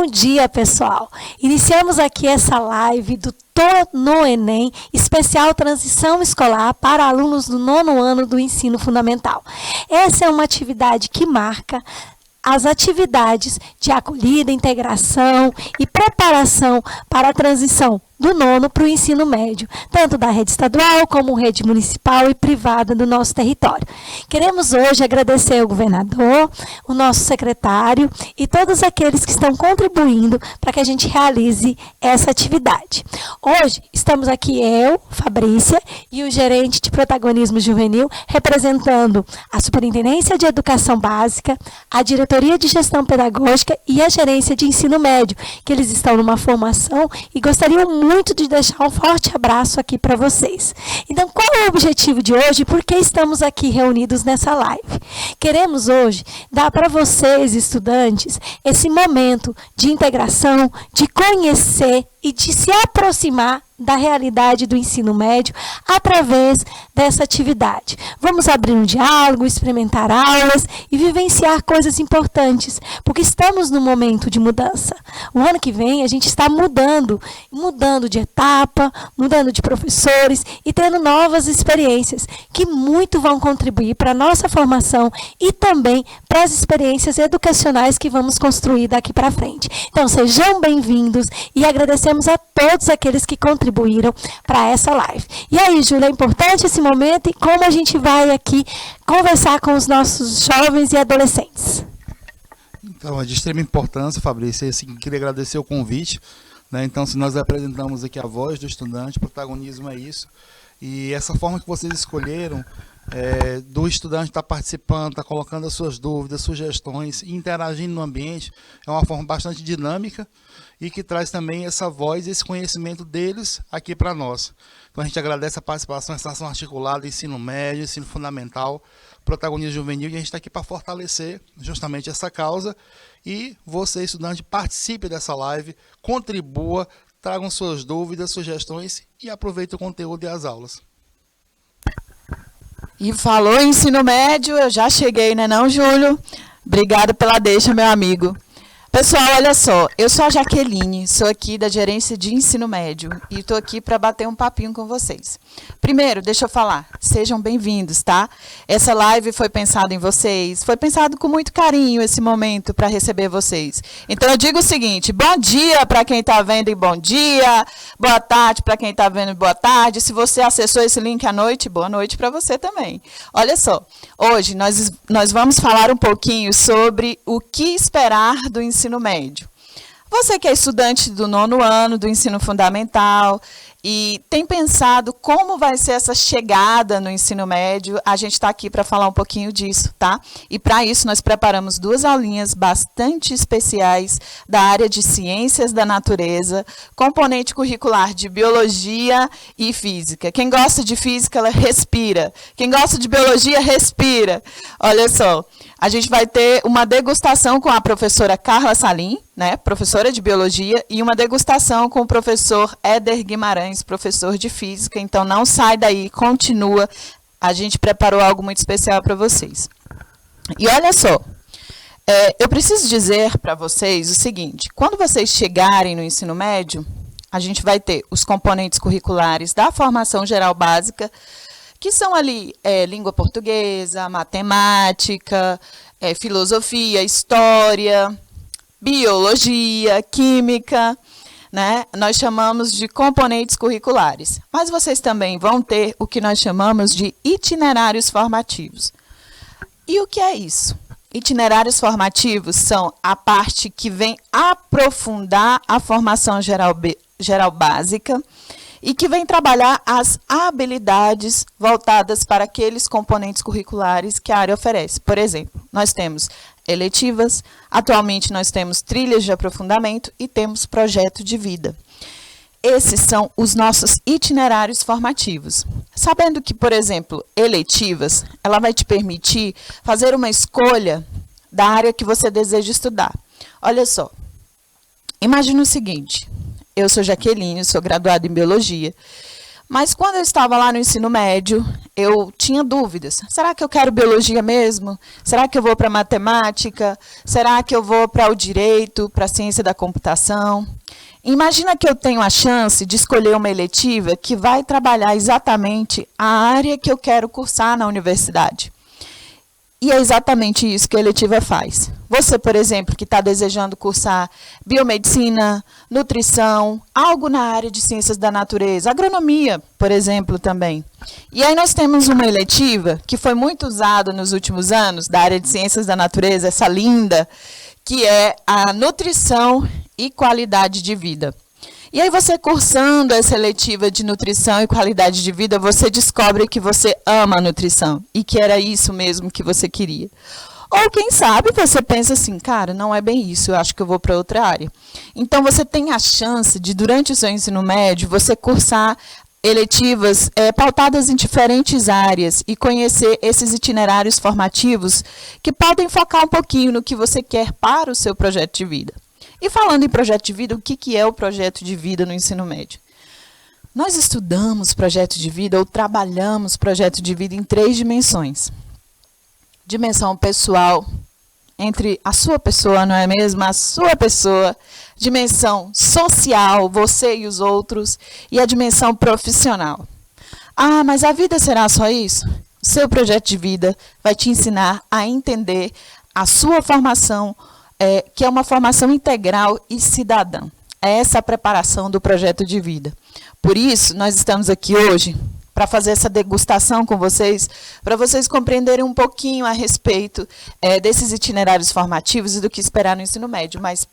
Bom dia, pessoal! Iniciamos aqui essa live do Tô no Enem, especial transição escolar para alunos do 9º ano do ensino fundamental. Essa é uma atividade que marca as atividades de acolhida, integração e preparação para a transição do 9º para o ensino médio, tanto da rede estadual como rede municipal e privada do nosso território. Queremos hoje agradecer ao governador, o nosso secretário e todos aqueles que estão contribuindo para que a gente realize essa atividade. Hoje estamos aqui eu, Fabrícia, e o gerente de protagonismo juvenil, representando a Superintendência de Educação Básica, a Diretoria de Gestão Pedagógica e a Gerência de Ensino Médio, que eles estão numa formação e gostariam muito de deixar um forte abraço aqui para vocês. Então, qual é o objetivo de hoje e por que estamos aqui reunidos nessa live? Queremos hoje dar para vocês, estudantes, esse momento de integração, de conhecer e de se aproximar da realidade do ensino médio através dessa atividade. Vamos abrir um diálogo, experimentar aulas e vivenciar coisas importantes, porque estamos num momento de mudança. O ano que vem a gente está mudando de etapa, mudando de professores e tendo novas experiências que muito vão contribuir para a nossa formação e também para as experiências educacionais que vamos construir daqui para frente. Então, sejam bem-vindos e agradecemos a todos aqueles que contribuíram para essa live. E aí, Júlia, é importante esse momento e como a gente vai aqui conversar com os nossos jovens e adolescentes? Então, é de extrema importância, Fabrício, e assim, queria agradecer o convite, né? Então, se nós apresentamos aqui a voz do estudante, o protagonismo é isso, e essa forma que vocês escolheram, do estudante estar participando, estar colocando as suas dúvidas, sugestões, interagindo no ambiente, é uma forma bastante dinâmica e que traz também essa voz e esse conhecimento deles aqui para nós. Então a gente agradece a participação, essa ação articulada, ensino médio, ensino fundamental, protagonismo juvenil, e a gente está aqui para fortalecer justamente essa causa. E você, estudante, participe dessa live, contribua, tragam suas dúvidas, sugestões e aproveite o conteúdo e as aulas. E falou em ensino médio, eu já cheguei, né não, Júlio? Obrigada pela deixa, meu amigo. Pessoal, olha só, eu sou a Jaqueline, sou aqui da Gerência de Ensino Médio e estou aqui para bater um papinho com vocês. Primeiro, deixa eu falar, sejam bem-vindos, tá? Essa live foi pensada em vocês, foi pensado com muito carinho esse momento para receber vocês. Então eu digo o seguinte, bom dia para quem está vendo e bom dia, boa tarde para quem está vendo e boa tarde. Se você acessou esse link à noite, boa noite para você também. Olha só, hoje nós vamos falar um pouquinho sobre o que esperar do ensino médio. Você que é estudante do 9º ano do ensino fundamental e tem pensado como vai ser essa chegada no ensino médio, a gente está aqui para falar um pouquinho disso, tá? E para isso nós preparamos 2 aulinhas bastante especiais da área de ciências da natureza, componente curricular de biologia e física. Quem gosta de física, ela respira. Quem gosta de biologia, respira. Olha só. A gente vai ter uma degustação com a professora Carla Salim, né, professora de biologia, e uma degustação com o professor Éder Guimarães, professor de física. Então, não sai daí, continua. A gente preparou algo muito especial para vocês. E olha só, eu preciso dizer para vocês o seguinte, quando vocês chegarem no ensino médio, a gente vai ter os componentes curriculares da formação geral básica, que são ali língua portuguesa, matemática, filosofia, história, biologia, química, né? Nós chamamos de componentes curriculares. Mas vocês também vão ter o que nós chamamos de itinerários formativos. E o que é isso? Itinerários formativos são a parte que vem aprofundar a formação geral básica, e que vem trabalhar as habilidades voltadas para aqueles componentes curriculares que a área oferece. Por exemplo, nós temos eletivas, atualmente nós temos trilhas de aprofundamento e temos projeto de vida. Esses são os nossos itinerários formativos. Sabendo que, por exemplo, eletivas, ela vai te permitir fazer uma escolha da área que você deseja estudar. Olha só, imagina o seguinte, eu sou Jaqueline, sou graduada em biologia, Mas quando eu estava lá no ensino médio, eu tinha dúvidas. Será que eu quero biologia mesmo? Será que eu vou para matemática? Será que eu vou para o direito, para a ciência da computação? Imagina que eu tenho a chance de escolher uma eletiva que vai trabalhar exatamente a área que eu quero cursar na universidade. E é exatamente isso que a eletiva faz. Você, por exemplo, que está desejando cursar biomedicina, nutrição, algo na área de ciências da natureza, agronomia, por exemplo, também. E aí nós temos uma eletiva que foi muito usada nos últimos anos, da área de ciências da natureza, essa linda, que é a nutrição e qualidade de vida. E aí você cursando essa eletiva de nutrição e qualidade de vida, você descobre que você ama a nutrição e que era isso mesmo que você queria. Ou quem sabe você pensa assim, cara, não é bem isso, eu acho que eu vou para outra área. Então você tem a chance de, durante o seu ensino médio, você cursar eletivas pautadas em diferentes áreas e conhecer esses itinerários formativos que podem focar um pouquinho no que você quer para o seu projeto de vida. E falando em projeto de vida, o que é o projeto de vida no ensino médio? Nós estudamos projeto de vida ou trabalhamos projeto de vida em 3 dimensões. Dimensão pessoal, entre a sua pessoa, não é mesmo? A sua pessoa. Dimensão social, você e os outros. E a dimensão profissional. Ah, mas a vida será só isso? O seu projeto de vida vai te ensinar a entender a sua formação, que é uma formação integral e cidadã. É essa a preparação do projeto de vida. Por isso, nós estamos aqui hoje para fazer essa degustação com vocês, para vocês compreenderem um pouquinho a respeito desses itinerários formativos e do que esperar no ensino médio. Mas,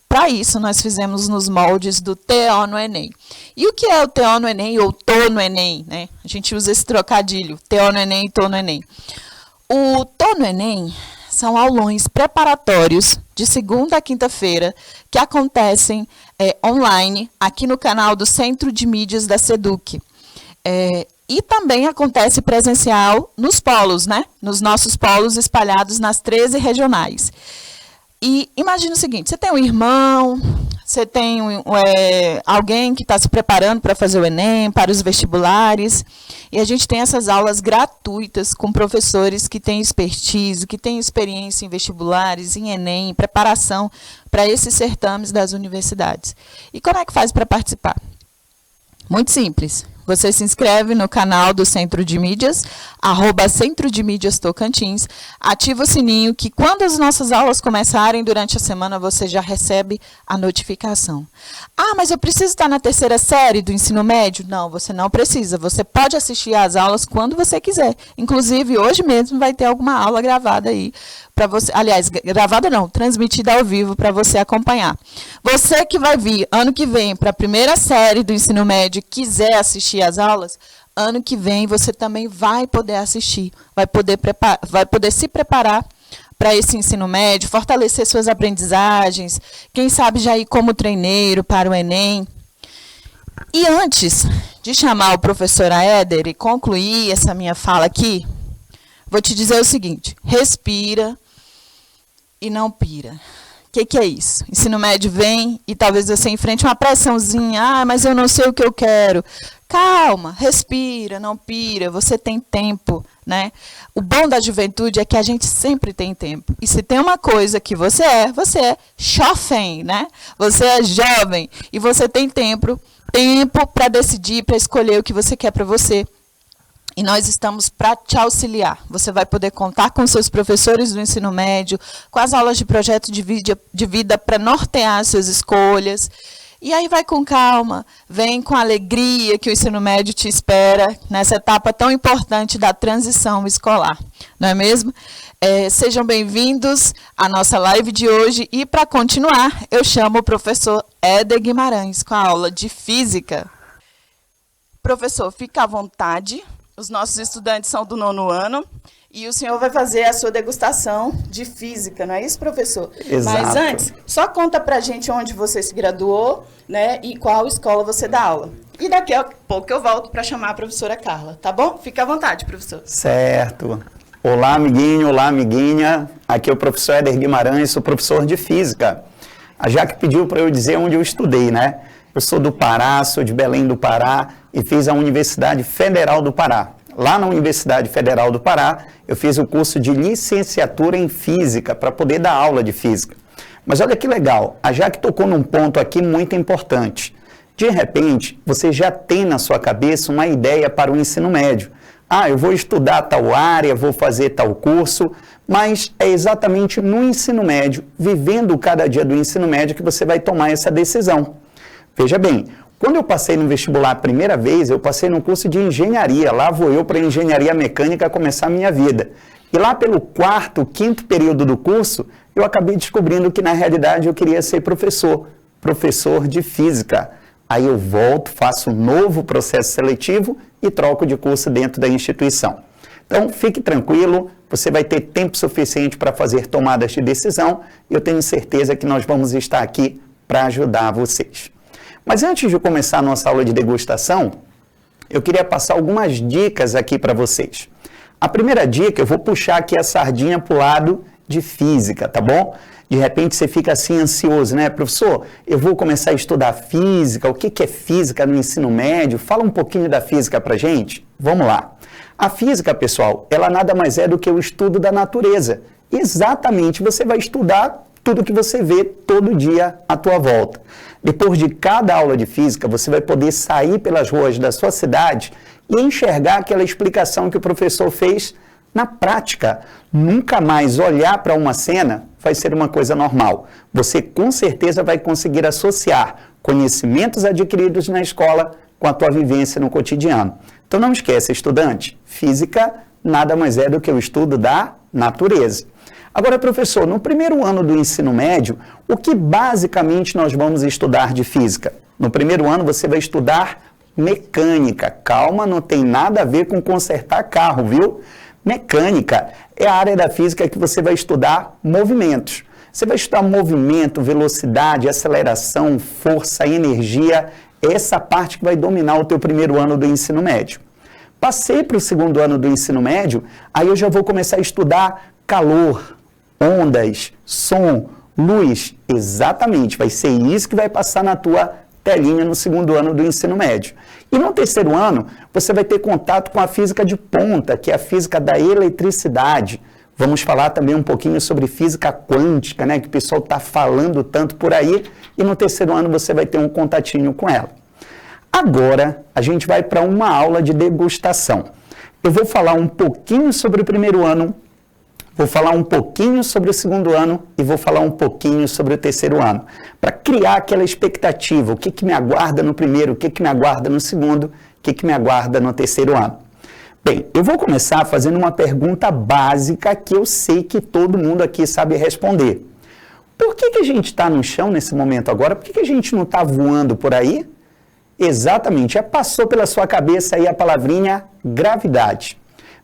para isso, nós fizemos nos moldes do TO no Enem. E o que é o TO no Enem ou TO no Enem? Né? A gente usa esse trocadilho, TO no Enem e TO no Enem. O TO no Enem são aulões preparatórios de segunda a quinta-feira que acontecem online aqui no canal do Centro de Mídias da SEDUC. E também acontece presencial nos polos, né? Nos nossos polos espalhados nas 13 regionais. E imagina o seguinte, você tem um irmão, você tem alguém que está se preparando para fazer o Enem, para os vestibulares, e a gente tem essas aulas gratuitas com professores que têm expertise, que têm experiência em vestibulares, em Enem, em preparação para esses certames das universidades. E como é que faz para participar? Muito simples. Você se inscreve no canal do Centro de Mídias, @Centro de Mídias Tocantins, ativa o sininho que quando as nossas aulas começarem durante a semana, você já recebe a notificação. Ah, mas eu preciso estar na 3ª série do ensino médio? Não, você não precisa. Você pode assistir às aulas quando você quiser. Inclusive, hoje mesmo vai ter alguma aula gravada aí para você. Aliás, gravada não, transmitida ao vivo para você acompanhar. Você que vai vir ano que vem para a 1ª série do ensino médio, quiser assistir às aulas, ano que vem você também vai poder assistir, vai poder se preparar para esse ensino médio, fortalecer suas aprendizagens, quem sabe já ir como treineiro para o Enem. E antes de chamar o professor Éder e concluir essa minha fala aqui, vou te dizer o seguinte, respira e não pira. O que é isso? Ensino médio vem e talvez você enfrente uma pressãozinha, ah, mas eu não sei o que eu quero. Calma, respira, não pira, você tem tempo, né? O bom da juventude é que a gente sempre tem tempo. E se tem uma coisa que você é jovem, né? Você é jovem e você tem tempo para decidir, para escolher o que você quer para você. E nós estamos para te auxiliar. Você vai poder contar com seus professores do ensino médio, com as aulas de projeto de vida para nortear as suas escolhas. E aí vai com calma, vem com a alegria que o ensino médio te espera nessa etapa tão importante da transição escolar, não é mesmo? Sejam bem-vindos à nossa live de hoje e para continuar, eu chamo o professor Éder Guimarães com a aula de Física. Professor, fica à vontade, os nossos estudantes são do 9º ano e o senhor vai fazer a sua degustação de Física, não é isso, professor? Exato. Mas antes, só conta pra gente onde você se graduou, né, e qual escola você dá aula. E daqui a pouco eu volto para chamar a professora Carla, tá bom? Fica à vontade, professor. Certo. Olá, amiguinho, olá, amiguinha. Aqui é o professor Éder Guimarães, sou professor de Física. A Jaque pediu para eu dizer onde eu estudei, né? Eu sou do Pará, sou de Belém do Pará e fiz a Universidade Federal do Pará. Lá na Universidade Federal do Pará, eu fiz o curso de licenciatura em Física para poder dar aula de Física. Mas olha que legal, a Jaque tocou num ponto aqui muito importante. De repente, você já tem na sua cabeça uma ideia para o ensino médio. Ah, eu vou estudar tal área, vou fazer tal curso, mas é exatamente no ensino médio, vivendo cada dia do ensino médio, que você vai tomar essa decisão. Veja bem, quando eu passei no vestibular a primeira vez, eu passei no curso de engenharia. Lá vou eu para engenharia mecânica começar a minha vida. E lá pelo quarto, quinto período do curso, eu acabei descobrindo que na realidade eu queria ser professor de física. Aí eu volto, faço um novo processo seletivo e troco de curso dentro da instituição. Então, fique tranquilo, você vai ter tempo suficiente para fazer tomadas de decisão e eu tenho certeza que nós vamos estar aqui para ajudar vocês. Mas antes de começar a nossa aula de degustação, eu queria passar algumas dicas aqui para vocês. A primeira dica, eu vou puxar aqui a sardinha para o lado de física, tá bom? De repente você fica assim ansioso, né? Professor, eu vou começar a estudar física, o que é física no ensino médio? Fala um pouquinho da física pra gente. Vamos lá. A física, pessoal, ela nada mais é do que o estudo da natureza. Exatamente, você vai estudar tudo que você vê todo dia à tua volta. Depois de cada aula de física, você vai poder sair pelas ruas da sua cidade e enxergar aquela explicação que o professor fez na prática. Nunca mais olhar para uma cena vai ser uma coisa normal. Você com certeza vai conseguir associar conhecimentos adquiridos na escola com a tua vivência no cotidiano. Então não esqueça, estudante, física nada mais é do que o estudo da natureza. Agora, professor, no primeiro ano do ensino médio, o que basicamente nós vamos estudar de física? No primeiro ano você vai estudar mecânica. Calma, não tem nada a ver com consertar carro, viu? Mecânica é a área da física que você vai estudar movimentos. Você vai estudar movimento, velocidade, aceleração, força, energia. Essa parte que vai dominar o teu primeiro ano do ensino médio. Passei para o segundo ano do ensino médio, aí eu já vou começar a estudar calor, ondas, som, luz. Exatamente, vai ser isso que vai passar na tua telinha no segundo ano do ensino médio. E no terceiro ano, você vai ter contato com a física de ponta, que é a física da eletricidade. Vamos falar também um pouquinho sobre física quântica, né, que o pessoal está falando tanto por aí, e no terceiro ano você vai ter um contatinho com ela. Agora, a gente vai para uma aula de degustação. Eu vou falar um pouquinho sobre o primeiro ano, vou falar um pouquinho sobre o segundo ano e vou falar um pouquinho sobre o terceiro ano, para criar aquela expectativa, o que me aguarda no primeiro, o que me aguarda no segundo, o que me aguarda no terceiro ano. Bem, eu vou começar fazendo uma pergunta básica que eu sei que todo mundo aqui sabe responder. Por que a gente está no chão nesse momento agora? Por que a gente não está voando por aí? Exatamente, já passou pela sua cabeça aí a palavrinha gravidade.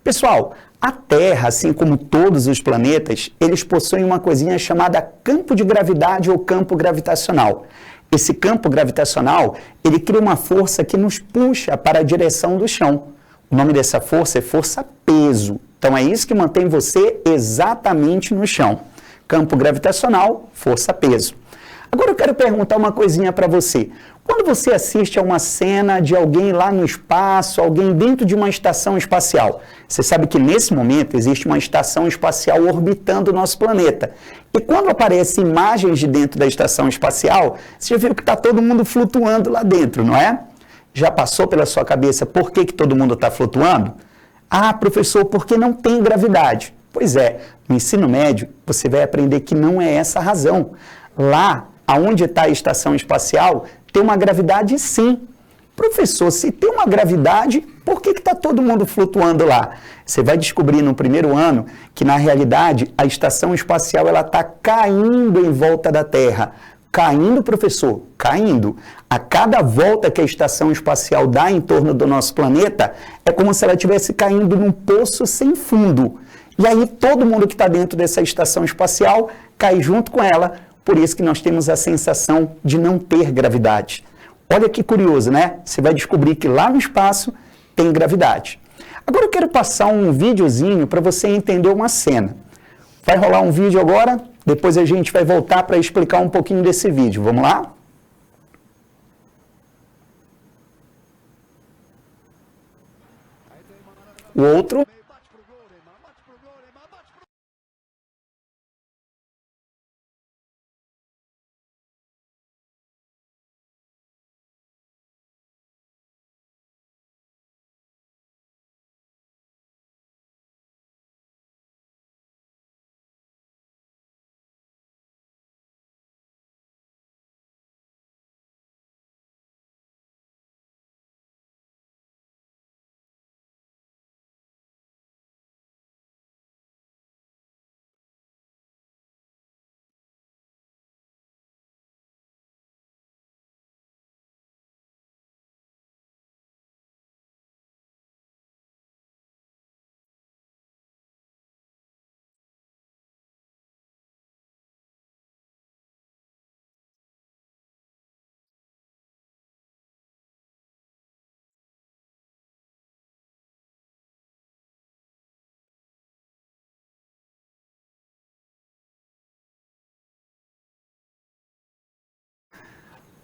Pessoal, a Terra, assim como todos os planetas, eles possuem uma coisinha chamada campo de gravidade ou campo gravitacional. Esse campo gravitacional, ele cria uma força que nos puxa para a direção do chão. O nome dessa força é força-peso. Então é isso que mantém você exatamente no chão. Campo gravitacional, força-peso. Agora eu quero perguntar uma coisinha para você. Quando você assiste a uma cena de alguém lá no espaço, alguém dentro de uma estação espacial, você sabe que nesse momento existe uma estação espacial orbitando o nosso planeta. E quando aparecem imagens de dentro da estação espacial, você já viu que está todo mundo flutuando lá dentro, não é? Já passou pela sua cabeça por que todo mundo está flutuando? Ah, professor, porque não tem gravidade. Pois é, no ensino médio você vai aprender que não é essa a razão. Lá, aonde está a estação espacial, tem uma gravidade sim. Professor, se tem uma gravidade, por que está todo mundo flutuando lá? Você vai descobrir no primeiro ano que, na realidade, a estação espacial está caindo em volta da Terra. Caindo, professor, caindo. A cada volta que a estação espacial dá em torno do nosso planeta, é como se ela estivesse caindo num poço sem fundo. E aí todo mundo que está dentro dessa estação espacial cai junto com ela. Por isso que nós temos a sensação de não ter gravidade. Olha que curioso, né? Você vai descobrir que lá no espaço tem gravidade. Agora eu quero passar um videozinho para você entender uma cena. Vai rolar um vídeo agora, depois a gente vai voltar para explicar um pouquinho desse vídeo. Vamos lá? O outro...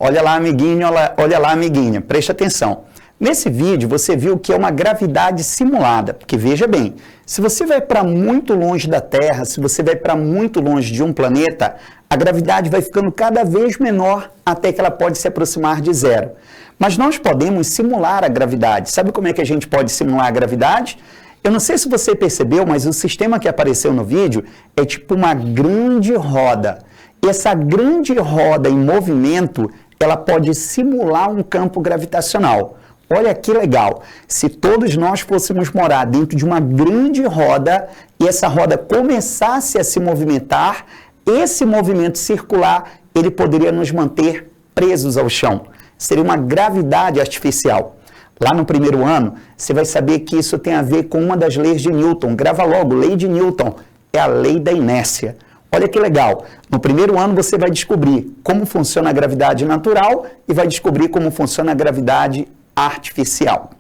Olha lá, amiguinho, olha lá, amiguinha, preste atenção. Nesse vídeo, você viu que é uma gravidade simulada, porque veja bem, se você vai para muito longe da Terra, se você vai para muito longe de um planeta, a gravidade vai ficando cada vez menor até que ela pode se aproximar de zero. Mas nós podemos simular a gravidade. Sabe como é que a gente pode simular a gravidade? Eu não sei se você percebeu, mas o sistema que apareceu no vídeo é tipo uma grande roda. E essa grande roda em movimento, ela pode simular um campo gravitacional. Olha que legal, se todos nós fôssemos morar dentro de uma grande roda e essa roda começasse a se movimentar, esse movimento circular, ele poderia nos manter presos ao chão. Seria uma gravidade artificial. Lá no primeiro ano, você vai saber que isso tem a ver com uma das leis de Newton. Grava logo, lei de Newton, é a lei da inércia. Olha que legal, no primeiro ano você vai descobrir como funciona a gravidade natural e vai descobrir como funciona a gravidade artificial.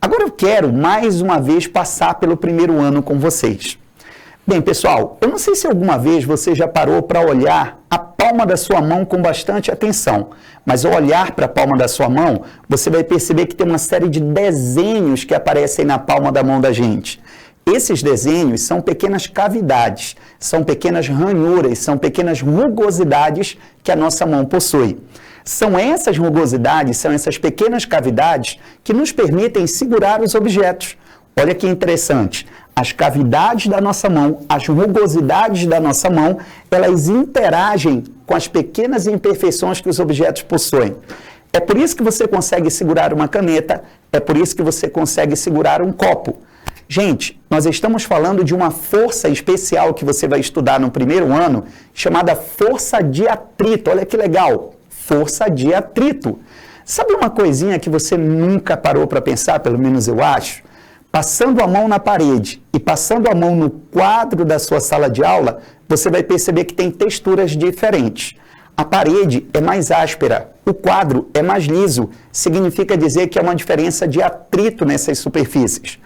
Agora eu quero mais uma vez passar pelo primeiro ano com vocês. Bem, pessoal, eu não sei se alguma vez você já parou para olhar a palma da sua mão com bastante atenção, mas ao olhar para a palma da sua mão, você vai perceber que tem uma série de desenhos que aparecem na palma da mão da gente. Esses desenhos são pequenas cavidades, são pequenas ranhuras, são pequenas rugosidades que a nossa mão possui. São essas rugosidades, são essas pequenas cavidades que nos permitem segurar os objetos. Olha que interessante, as cavidades da nossa mão, as rugosidades da nossa mão, elas interagem com as pequenas imperfeições que os objetos possuem. É por isso que você consegue segurar uma caneta, é por isso que você consegue segurar um copo. Gente, nós estamos falando de uma força especial que você vai estudar no primeiro ano, chamada força de atrito. Olha que legal, força de atrito. Sabe uma coisinha que você nunca parou para pensar, pelo menos eu acho? Passando a mão na parede e passando a mão no quadro da sua sala de aula, você vai perceber que tem texturas diferentes. A parede é mais áspera, o quadro é mais liso, significa dizer que há uma diferença de atrito nessas superfícies.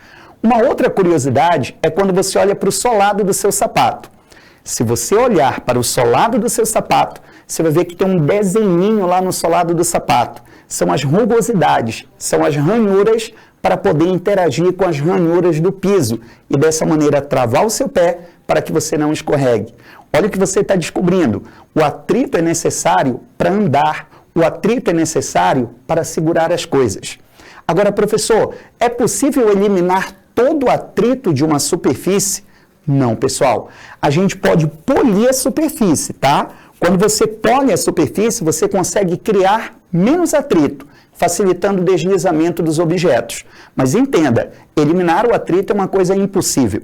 Uma outra curiosidade é quando você olha para o solado do seu sapato. Se você olhar para o solado do seu sapato, você vai ver que tem um desenhinho lá no solado do sapato. São as rugosidades, são as ranhuras para poder interagir com as ranhuras do piso e dessa maneira travar o seu pé para que você não escorregue. Olha o que você está descobrindo. O atrito é necessário para andar, o atrito é necessário para segurar as coisas. Agora, professor, é possível eliminar todo o atrito de uma superfície? Não, pessoal. A gente pode polir a superfície, tá? Quando você pole a superfície, você consegue criar menos atrito, facilitando o deslizamento dos objetos. Mas entenda, eliminar o atrito é uma coisa impossível.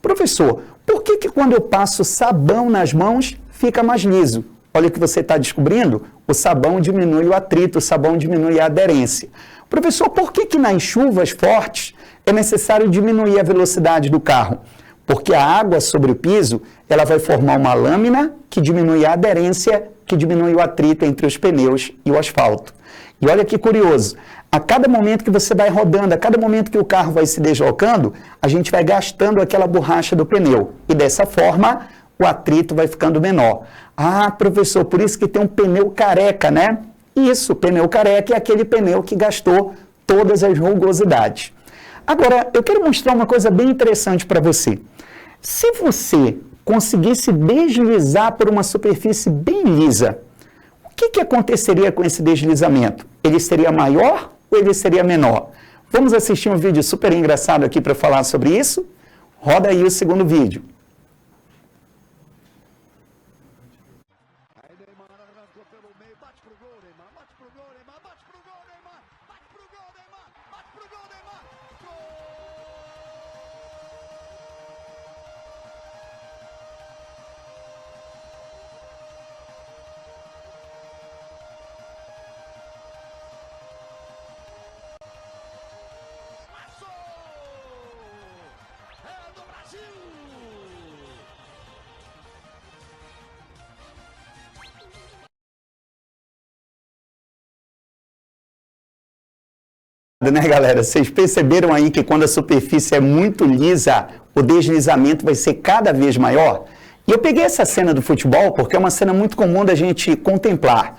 Professor, por que quando eu passo sabão nas mãos, fica mais liso? Olha o que você está descobrindo, o sabão diminui o atrito, o sabão diminui a aderência. Professor, por que nas chuvas fortes é necessário diminuir a velocidade do carro? Porque a água sobre o piso, ela vai formar uma lâmina que diminui a aderência, que diminui o atrito entre os pneus e o asfalto. E olha que curioso, a cada momento que você vai rodando, a cada momento que o carro vai se deslocando, a gente vai gastando aquela borracha do pneu. E dessa forma, o atrito vai ficando menor. Ah, professor, por isso que tem um pneu careca, né? Isso, pneu careca é aquele pneu que gastou todas as rugosidades. Agora, eu quero mostrar uma coisa bem interessante para você. Se você conseguisse deslizar por uma superfície bem lisa, o que aconteceria com esse deslizamento? Ele seria maior ou ele seria menor? Vamos assistir um vídeo super engraçado aqui para falar sobre isso? Roda aí o segundo vídeo. Né, galera? Vocês perceberam aí que quando a superfície é muito lisa, o deslizamento vai ser cada vez maior? E eu peguei essa cena do futebol porque é uma cena muito comum da gente contemplar.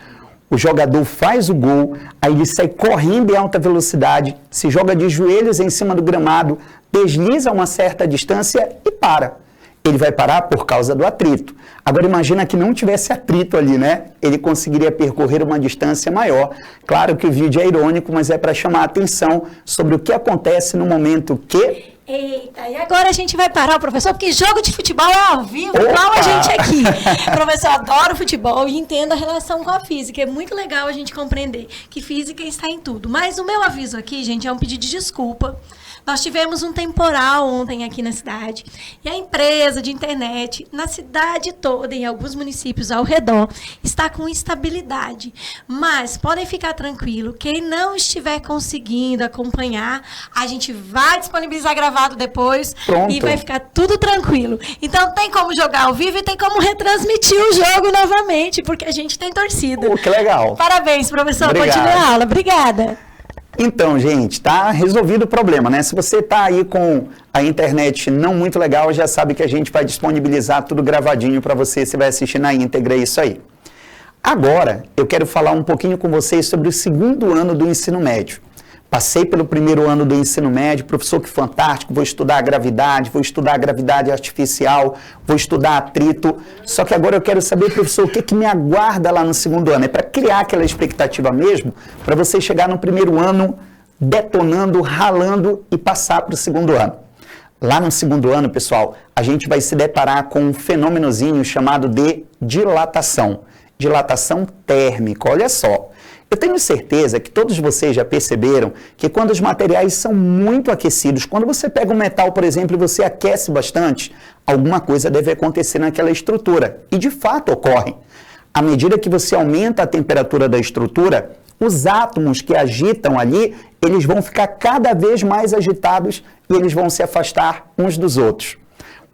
O jogador faz o gol, aí ele sai correndo em alta velocidade, se joga de joelhos em cima do gramado, desliza uma certa distância e para. Ele vai parar por causa do atrito. Agora imagina que não tivesse atrito ali, né? Ele conseguiria percorrer uma distância maior. Claro que o vídeo é irônico, mas é para chamar a atenção sobre o que acontece no momento que... Eita, e agora a gente vai parar o professor, porque jogo de futebol é ao vivo, igual a gente aqui. Professor, adoro futebol e entendo a relação com a física. É muito legal a gente compreender que física está em tudo. Mas o meu aviso aqui, gente, é um pedido de desculpa. Nós tivemos um temporal ontem aqui na cidade e a empresa de internet, na cidade toda, em alguns municípios ao redor, está com instabilidade. Mas podem ficar tranquilo, quem não estiver conseguindo acompanhar, a gente vai disponibilizar gravado depois. Pronto. E vai ficar tudo tranquilo. Então tem como jogar ao vivo e tem como retransmitir o jogo novamente, porque a gente tem torcida. Que legal. Parabéns, professor. Obrigado. Continue a aula. Obrigada. Então, gente, tá resolvido o problema, né? Se você tá aí com a internet não muito legal, já sabe que a gente vai disponibilizar tudo gravadinho para você, você vai assistir na íntegra, é isso aí. Agora, eu quero falar um pouquinho com vocês sobre o segundo ano do ensino médio. Passei pelo primeiro ano do ensino médio, professor, que fantástico, vou estudar a gravidade, vou estudar a gravidade artificial, vou estudar atrito. Só que agora eu quero saber, professor, o que me aguarda lá no segundo ano? É para criar aquela expectativa mesmo, para você chegar no primeiro ano detonando, ralando e passar para o segundo ano. Lá no segundo ano, pessoal, a gente vai se deparar com um fenômenozinho chamado de dilatação. Dilatação térmica, olha só. Eu tenho certeza que todos vocês já perceberam que quando os materiais são muito aquecidos, quando você pega um metal, por exemplo, e você aquece bastante, alguma coisa deve acontecer naquela estrutura. E de fato ocorre. À medida que você aumenta a temperatura da estrutura, os átomos que agitam ali, eles vão ficar cada vez mais agitados e eles vão se afastar uns dos outros.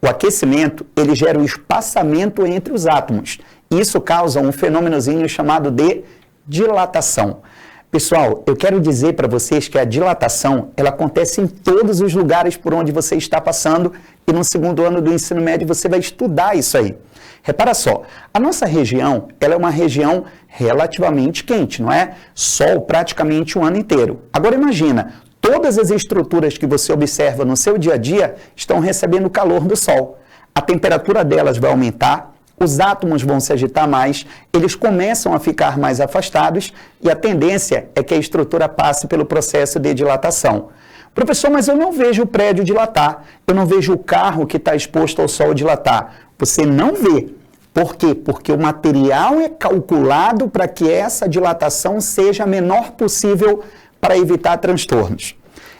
O aquecimento, ele gera um espaçamento entre os átomos. Isso causa um fenômenozinho chamado de dilatação. Pessoal, eu quero dizer para vocês que a dilatação, ela acontece em todos os lugares por onde você está passando e no segundo ano do ensino médio você vai estudar isso aí. Repara só, a nossa região, ela é uma região relativamente quente, não é? Sol praticamente o ano inteiro. Agora imagina, todas as estruturas que você observa no seu dia a dia estão recebendo o calor do sol. A temperatura delas vai aumentar, os átomos vão se agitar mais, eles começam a ficar mais afastados e a tendência é que a estrutura passe pelo processo de dilatação. Professor, mas eu não vejo o prédio dilatar, eu não vejo o carro que está exposto ao sol dilatar. Você não vê. Por quê? Porque o material é calculado para que essa dilatação seja a menor possível para evitar transtornos.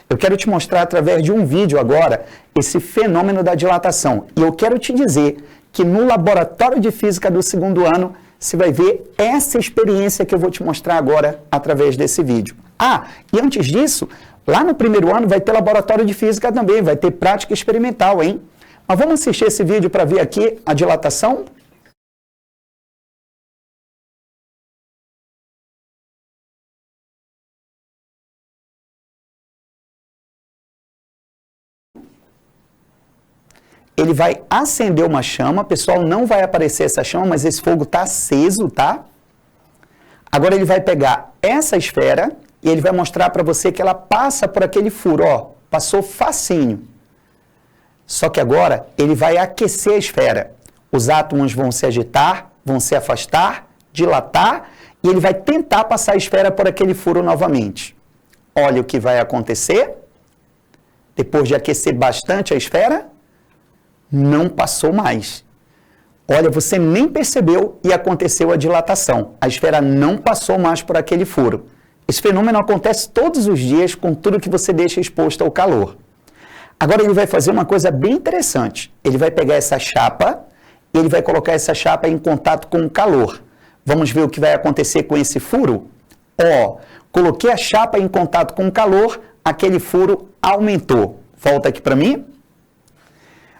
Eu quero te mostrar através de um vídeo agora esse fenômeno da dilatação. E eu quero te dizer que no laboratório de física do segundo ano, você vai ver essa experiência que eu vou te mostrar agora através desse vídeo. Ah, e antes disso, lá no primeiro ano vai ter laboratório de física também, vai ter prática experimental, hein? Mas vamos assistir esse vídeo para ver aqui a dilatação? Ele vai acender uma chama, pessoal, não vai aparecer essa chama, mas esse fogo está aceso, tá? Agora ele vai pegar essa esfera e ele vai mostrar para você que ela passa por aquele furo, ó, passou facinho. Só que agora ele vai aquecer a esfera. Os átomos vão se agitar, vão se afastar, dilatar, e ele vai tentar passar a esfera por aquele furo novamente. Olha o que vai acontecer. Depois de aquecer bastante a esfera, não passou mais. Olha, você nem percebeu e aconteceu a dilatação. A esfera não passou mais por aquele furo. Esse fenômeno acontece todos os dias com tudo que você deixa exposto ao calor. Agora ele vai fazer uma coisa bem interessante. Ele vai pegar essa chapa e ele vai colocar essa chapa em contato com o calor. Vamos ver o que vai acontecer com esse furo? Ó, coloquei a chapa em contato com o calor, aquele furo aumentou. Volta aqui para mim.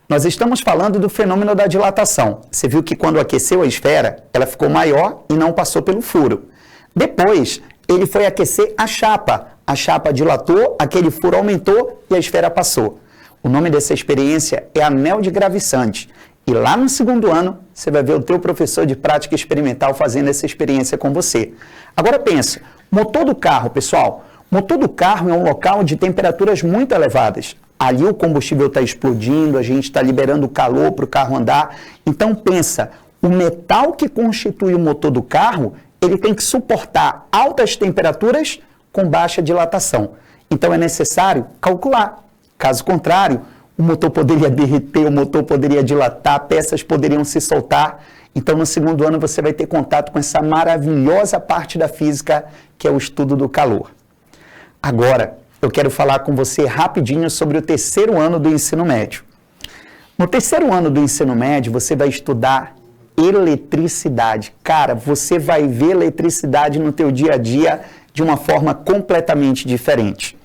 Nós estamos falando do fenômeno da dilatação. Você viu que quando aqueceu a esfera, ela ficou maior e não passou pelo furo. Depois, ele foi aquecer a chapa dilatou, aquele furo aumentou e a esfera passou. O nome dessa experiência é anel de gravissante. E lá no segundo ano, você vai ver o teu professor de prática experimental fazendo essa experiência com você. Agora pensa, motor do carro, pessoal. Motor do carro é um local de temperaturas muito elevadas. Ali o combustível está explodindo, a gente está liberando calor para o carro andar. Então pensa, o metal que constitui o motor do carro, ele tem que suportar altas temperaturas com baixa dilatação. Então é necessário calcular. Caso contrário, o motor poderia derreter, o motor poderia dilatar, peças poderiam se soltar. Então, no segundo ano, você vai ter contato com essa maravilhosa parte da física, que é o estudo do calor. Agora, eu quero falar com você rapidinho sobre o terceiro ano do ensino médio. No terceiro ano do ensino médio, você vai estudar eletricidade. Cara, você vai ver eletricidade no teu dia a dia de uma forma completamente diferente.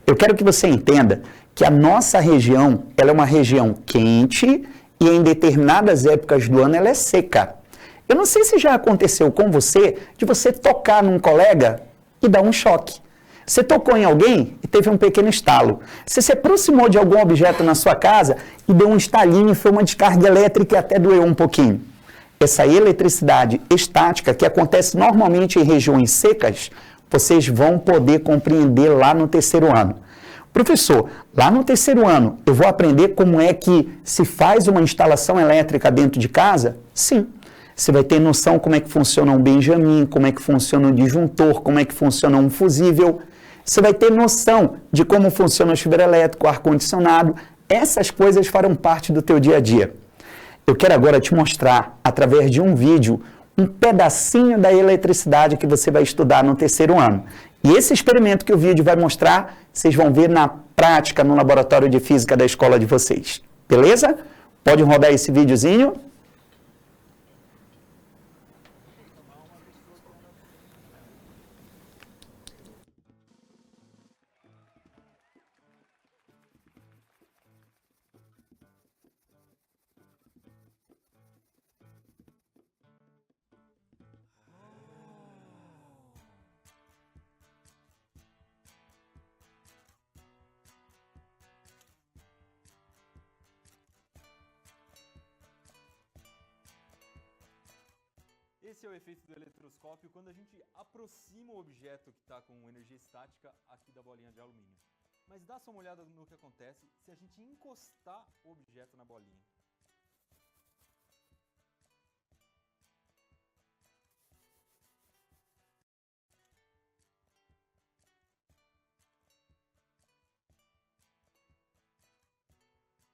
Eu quero que você entenda que a nossa região, ela é uma região quente e em determinadas épocas do ano ela é seca. Eu não sei se já aconteceu com você de você tocar num colega e dar um choque. Você tocou em alguém e teve um pequeno estalo. Você se aproximou de algum objeto na sua casa e deu um estalinho e foi uma descarga elétrica e até doeu um pouquinho. Essa eletricidade estática que acontece normalmente em regiões secas, vocês vão poder compreender lá no terceiro ano. Professor, lá no terceiro ano, eu vou aprender como é que se faz uma instalação elétrica dentro de casa? Sim. Você vai ter noção como é que funciona um benjamin, como é que funciona um disjuntor, como é que funciona um fusível. Você vai ter noção de como funciona o chuveiro elétrico, o ar-condicionado. Essas coisas farão parte do teu dia a dia. Eu quero agora te mostrar, através de um vídeo, um pedacinho da eletricidade que você vai estudar no terceiro ano. E esse experimento que o vídeo vai mostrar, vocês vão ver na prática no laboratório de física da escola de vocês. Beleza? Pode rodar esse videozinho. Esse é o efeito do eletroscópio quando a gente aproxima o objeto que está com energia estática aqui da bolinha de alumínio. Mas dá só uma olhada no que acontece se a gente encostar o objeto na bolinha.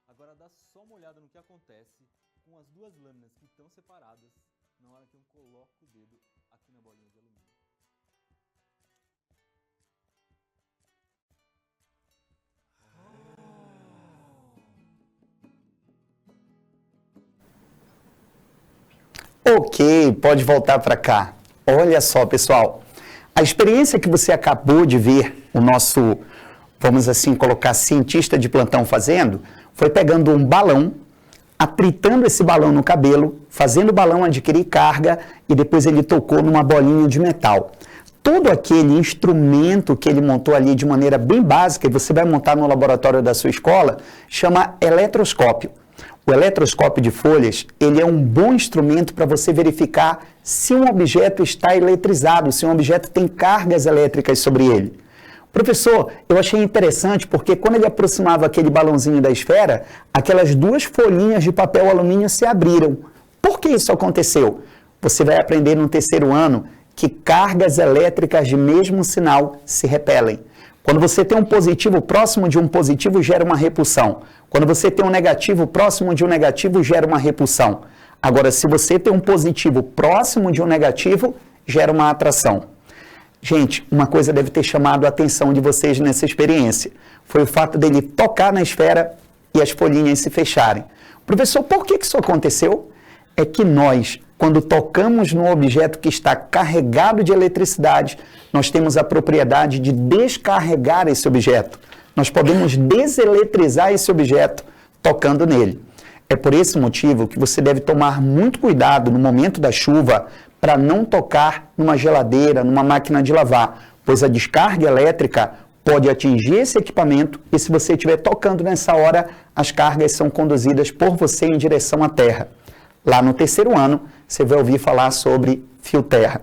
Agora dá só uma olhada no que acontece com as duas lâminas que estão separadas na hora que eu coloco o dedo aqui na bolinha de alumínio. Ok, pode voltar para cá. Olha só, pessoal. A experiência que você acabou de ver, o nosso, vamos assim colocar, cientista de plantão fazendo, foi pegando um balão, atritando esse balão no cabelo, fazendo o balão adquirir carga e depois ele tocou numa bolinha de metal. Todo aquele instrumento que ele montou ali de maneira bem básica, e você vai montar no laboratório da sua escola, chama eletroscópio. O eletroscópio de folhas, ele é um bom instrumento para você verificar se um objeto está eletrizado, se um objeto tem cargas elétricas sobre ele. Professor, eu achei interessante porque quando ele aproximava aquele balãozinho da esfera, aquelas 2 folhinhas de papel alumínio se abriram. Por que isso aconteceu? Você vai aprender no 3º ano que cargas elétricas de mesmo sinal se repelem. Quando você tem um positivo próximo de um positivo, gera uma repulsão. Quando você tem um negativo próximo de um negativo, gera uma repulsão. Agora, se você tem um positivo próximo de um negativo, gera uma atração. Gente, uma coisa deve ter chamado a atenção de vocês nessa experiência. Foi o fato dele tocar na esfera e as folhinhas se fecharem. Professor, por que isso aconteceu? É que nós, quando tocamos num objeto que está carregado de eletricidade, nós temos a propriedade de descarregar esse objeto. Nós podemos deseletrizar esse objeto tocando nele. É por esse motivo que você deve tomar muito cuidado no momento da chuva para não tocar numa geladeira, numa máquina de lavar, pois a descarga elétrica pode atingir esse equipamento e se você estiver tocando nessa hora, as cargas são conduzidas por você em direção à terra. Lá no 3º ano, você vai ouvir falar sobre fio terra.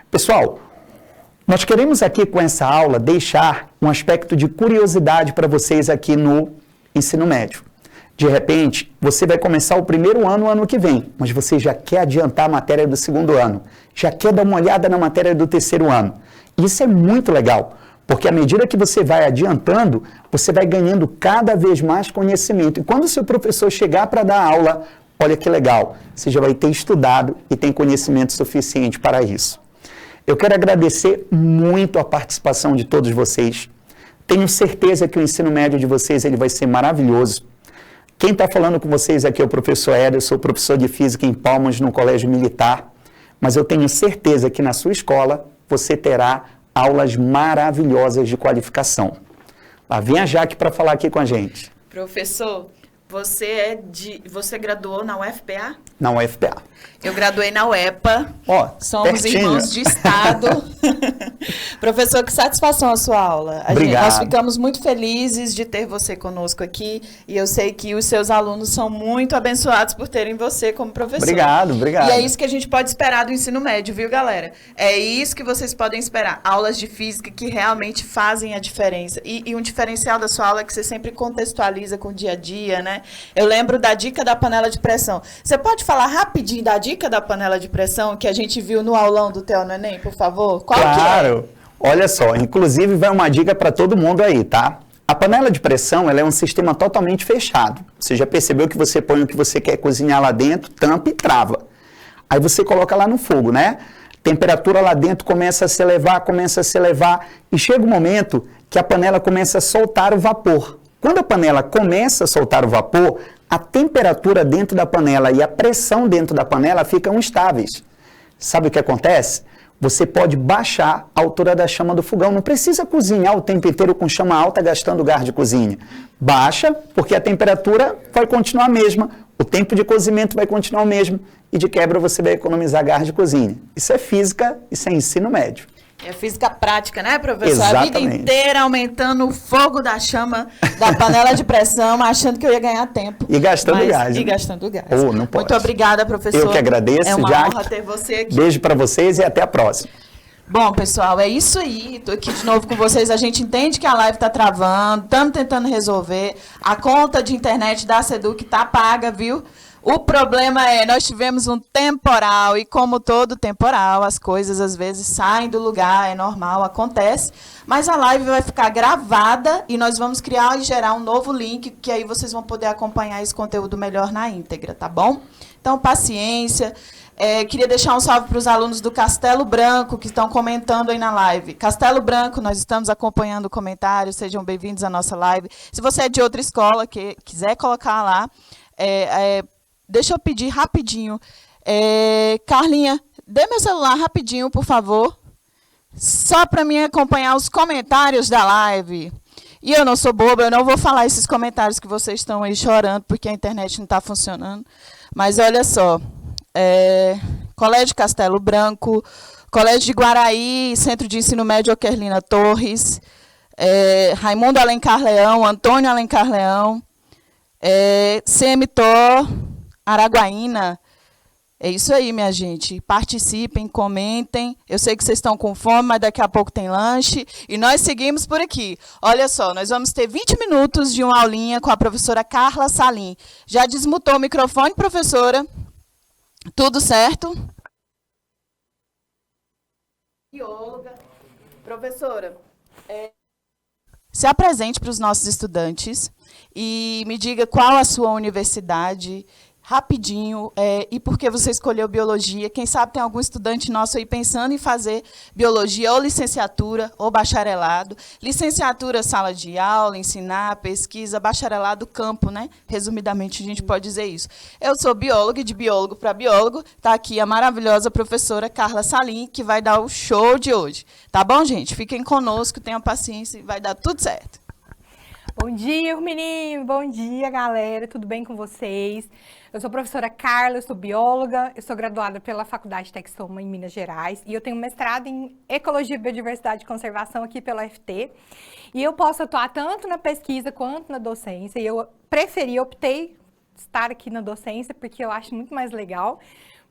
Pessoal, nós queremos aqui com essa aula deixar um aspecto de curiosidade para vocês aqui no ensino médio. De repente, você vai começar o 1º ano, o ano que vem, mas você já quer adiantar a matéria do 2º ano, já quer dar uma olhada na matéria do 3º ano. Isso é muito legal, porque à medida que você vai adiantando, você vai ganhando cada vez mais conhecimento. E quando o seu professor chegar para dar aula, olha que legal, você já vai ter estudado e tem conhecimento suficiente para isso. Eu quero agradecer muito a participação de todos vocês. Tenho certeza que o ensino médio de vocês ele vai ser maravilhoso. Quem está falando com vocês aqui é o professor Éder, eu sou professor de Física em Palmas, no Colégio Militar, mas eu tenho certeza que na sua escola você terá aulas maravilhosas de qualificação. Lá vem a Jaque para falar aqui com a gente. Professor, você graduou na UFPA? Na UFPA. Eu graduei na UEPA. Ó, somos pertinho. Irmãos de Estado. Professor, que satisfação a sua aula. Obrigado. Nós ficamos muito felizes de ter você conosco aqui e eu sei que os seus alunos são muito abençoados por terem você como professor. Obrigado. E é isso que a gente pode esperar do ensino médio, viu, galera? É isso que vocês podem esperar. Aulas de física que realmente fazem a diferença. E um diferencial da sua aula é que você sempre contextualiza com o dia a dia, né? Eu lembro da dica da panela de pressão. Você pode falar rapidinho da dica da panela de pressão que a gente viu no aulão do Theo no Enem, por favor? Qual claro. que é? Olha só, inclusive vai uma dica para todo mundo aí, tá? A panela de pressão, ela é um sistema totalmente fechado. Você já percebeu que você põe o que você quer cozinhar lá dentro, tampa e trava. Aí você coloca lá no fogo, né? Temperatura lá dentro começa a se elevar, e chega um momento que a panela começa a soltar o vapor. Quando a panela começa a soltar o vapor, a temperatura dentro da panela e a pressão dentro da panela ficam estáveis. Sabe o que acontece? Você pode baixar a altura da chama do fogão. Não precisa cozinhar o tempo inteiro com chama alta gastando gás de cozinha. Baixa, porque a temperatura vai continuar a mesma, o tempo de cozimento vai continuar o mesmo e de quebra você vai economizar gás de cozinha. Isso é física, isso é ensino médio. É física prática, né, professor? Exatamente. A vida inteira aumentando o fogo da chama da panela de pressão, achando que eu ia ganhar tempo. E gastando gás. E né? gastando gás. Não pode. Muito obrigada, professor. Eu que agradeço, É uma Jaque. honra ter você aqui. Beijo para vocês e até a próxima. Bom, pessoal, é isso aí. Estou aqui de novo com vocês. A gente entende que a live está travando, estamos tentando resolver. A conta de internet da Seduc está paga, viu? O problema é, nós tivemos um temporal e como todo temporal, as coisas às vezes saem do lugar, é normal, acontece. Mas a live vai ficar gravada e nós vamos criar e gerar um novo link, que aí vocês vão poder acompanhar esse conteúdo melhor na íntegra, tá bom? Então, paciência. Queria deixar um salve para os alunos do Castelo Branco, que estão comentando aí na live. Castelo Branco, nós estamos acompanhando o comentário, sejam bem-vindos à nossa live. Se você é de outra escola, que quiser colocar lá, deixa eu pedir rapidinho. Carlinha, dê meu celular rapidinho, por favor. Só para mim acompanhar os comentários da live. E eu não sou boba, eu não vou falar esses comentários que vocês estão aí chorando, porque a internet não está funcionando. Mas olha só. Colégio Castelo Branco, Colégio de Guaraí, Centro de Ensino Médio Oquerlina Torres, Raimundo Alencar Leão, Antônio Alencar Leão, CMTOR, Araguaína, É isso aí, minha gente. Participem, comentem. Eu sei que vocês estão com fome, mas daqui a pouco tem lanche. E nós seguimos por aqui. Olha só, nós vamos ter 20 minutos de uma aulinha com a professora Carla Salim. Já desmutou o microfone, professora? Tudo certo? Bióloga. Professora, se apresente para os nossos estudantes e me diga qual a sua universidade, rapidinho, e por que você escolheu biologia. Quem sabe tem algum estudante nosso aí pensando em fazer biologia ou licenciatura ou bacharelado. Licenciatura, sala de aula, ensinar, pesquisa, bacharelado, campo, né? Resumidamente, a gente pode dizer isso. Eu sou bióloga e de biólogo para biólogo. Está aqui a maravilhosa professora Carla Salim, que vai dar o show de hoje. Tá bom, gente? Fiquem conosco, tenham paciência e vai dar tudo certo. Bom dia, menino! Bom dia, galera! Tudo bem com vocês? Eu sou a professora Carla, eu sou bióloga, eu sou graduada pela Faculdade Texoma em Minas Gerais e eu tenho mestrado em Ecologia, Biodiversidade e Conservação aqui pela UFT. E eu posso atuar tanto na pesquisa quanto na docência e eu optei estar aqui na docência porque eu acho muito mais legal,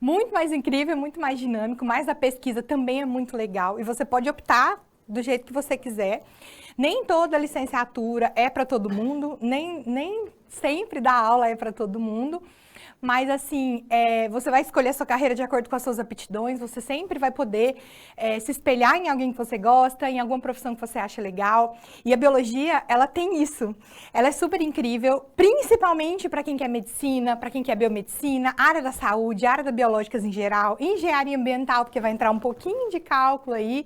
muito mais incrível, muito mais dinâmico, mas a pesquisa também é muito legal e você pode optar do jeito que você quiser. Nem toda licenciatura é para todo mundo, nem sempre dar aula é para todo mundo, mas assim, você vai escolher a sua carreira de acordo com as suas aptidões, você sempre vai poder se espelhar em alguém que você gosta, em alguma profissão que você acha legal, e a biologia, ela tem isso, ela é super incrível, principalmente para quem quer medicina, para quem quer biomedicina, área da saúde, área da biológicas em geral, engenharia ambiental, porque vai entrar um pouquinho de cálculo aí,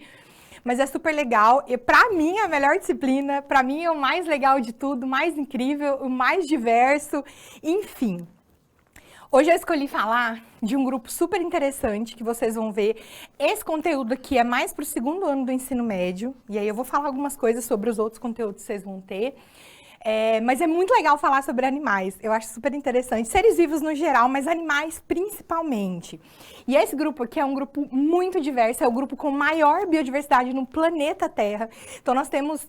mas é super legal e para mim é a melhor disciplina, para mim é o mais legal de tudo, mais incrível, o mais diverso, enfim. Hoje eu escolhi falar de um grupo super interessante que vocês vão ver. Esse conteúdo aqui é mais para o 2º ano do ensino médio, e aí eu vou falar algumas coisas sobre os outros conteúdos que vocês vão ter. Mas é muito legal falar sobre animais, eu acho super interessante, seres vivos no geral, mas animais principalmente. E esse grupo aqui é um grupo muito diverso, é o grupo com maior biodiversidade no planeta Terra. Então nós temos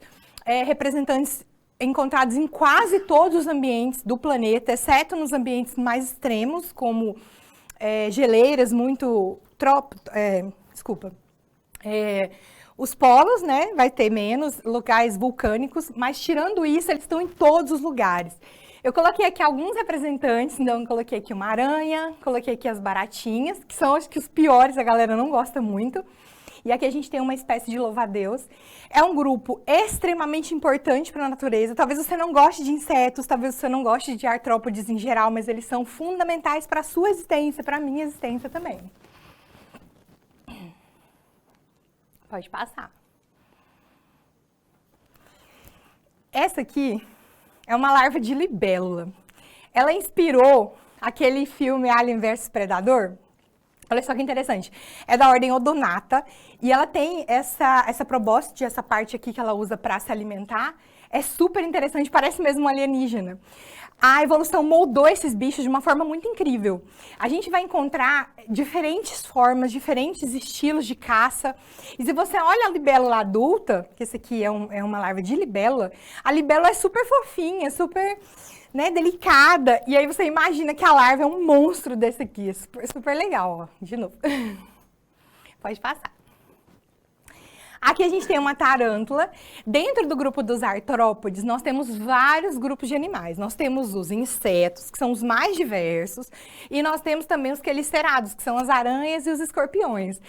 representantes encontrados em quase todos os ambientes do planeta, exceto nos ambientes mais extremos, como geleiras muito... Os polos, né, vai ter menos locais vulcânicos, mas tirando isso, eles estão em todos os lugares. Eu coloquei aqui alguns representantes, então eu coloquei aqui uma aranha, coloquei aqui as baratinhas, que são acho que os piores, a galera não gosta muito. E aqui a gente tem uma espécie de louva-a-Deus. É um grupo extremamente importante para a natureza. Talvez você não goste de insetos, talvez você não goste de artrópodes em geral, mas eles são fundamentais para a sua existência, para a minha existência também. Pode passar. Essa aqui é uma larva de libélula. Ela inspirou aquele filme Alien vs Predador. Olha só que interessante. É da ordem Odonata e ela tem essa probóscide, essa parte aqui que ela usa para se alimentar. É super interessante, parece mesmo um alienígena. A evolução moldou esses bichos de uma forma muito incrível. A gente vai encontrar diferentes formas, diferentes estilos de caça. E se você olha a libélula adulta, que esse aqui é uma larva de libélula, a libélula é super fofinha, super, né, delicada. E aí você imagina que a larva é um monstro desse aqui. É super, super legal, ó. De novo. Pode passar. Aqui a gente tem uma tarântula. Dentro do grupo dos artrópodes, nós temos vários grupos de animais. Nós temos os insetos, que são os mais diversos, e nós temos também os quelicerados, que são as aranhas e os escorpiões.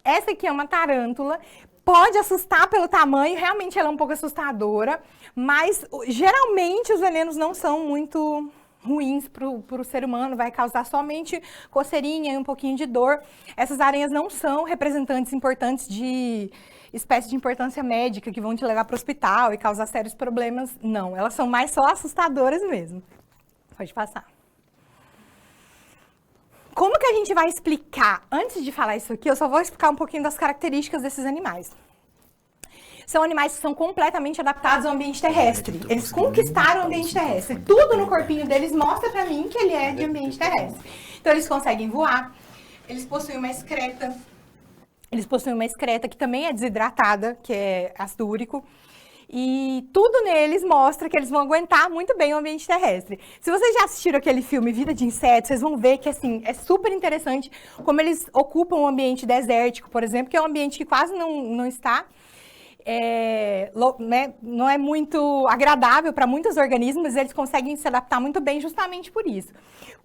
Essa aqui é uma tarântula. Pode assustar pelo tamanho, realmente ela é um pouco assustadora, mas geralmente os venenos não são muito ruins para o ser humano, vai causar somente coceirinha e um pouquinho de dor. Essas aranhas não são representantes importantes de espécies de importância médica que vão te levar para o hospital e causar sérios problemas, não. Elas são mais só assustadoras mesmo. Pode passar. Como que a gente vai explicar? Antes de falar isso aqui, eu só vou explicar um pouquinho das características desses animais. São animais que são completamente adaptados ao ambiente terrestre. Eles conquistaram o ambiente terrestre. Tudo no corpinho deles mostra para mim que ele é de ambiente terrestre. Então, eles conseguem voar, eles possuem uma excreta que também é desidratada, que é ácido úrico. E tudo neles mostra que eles vão aguentar muito bem o ambiente terrestre. Se vocês já assistiram aquele filme Vida de Insetos, vocês vão ver que assim, é super interessante como eles ocupam um ambiente desértico, por exemplo, que é um ambiente que quase não está... não é muito agradável para muitos organismos, eles conseguem se adaptar muito bem justamente por isso.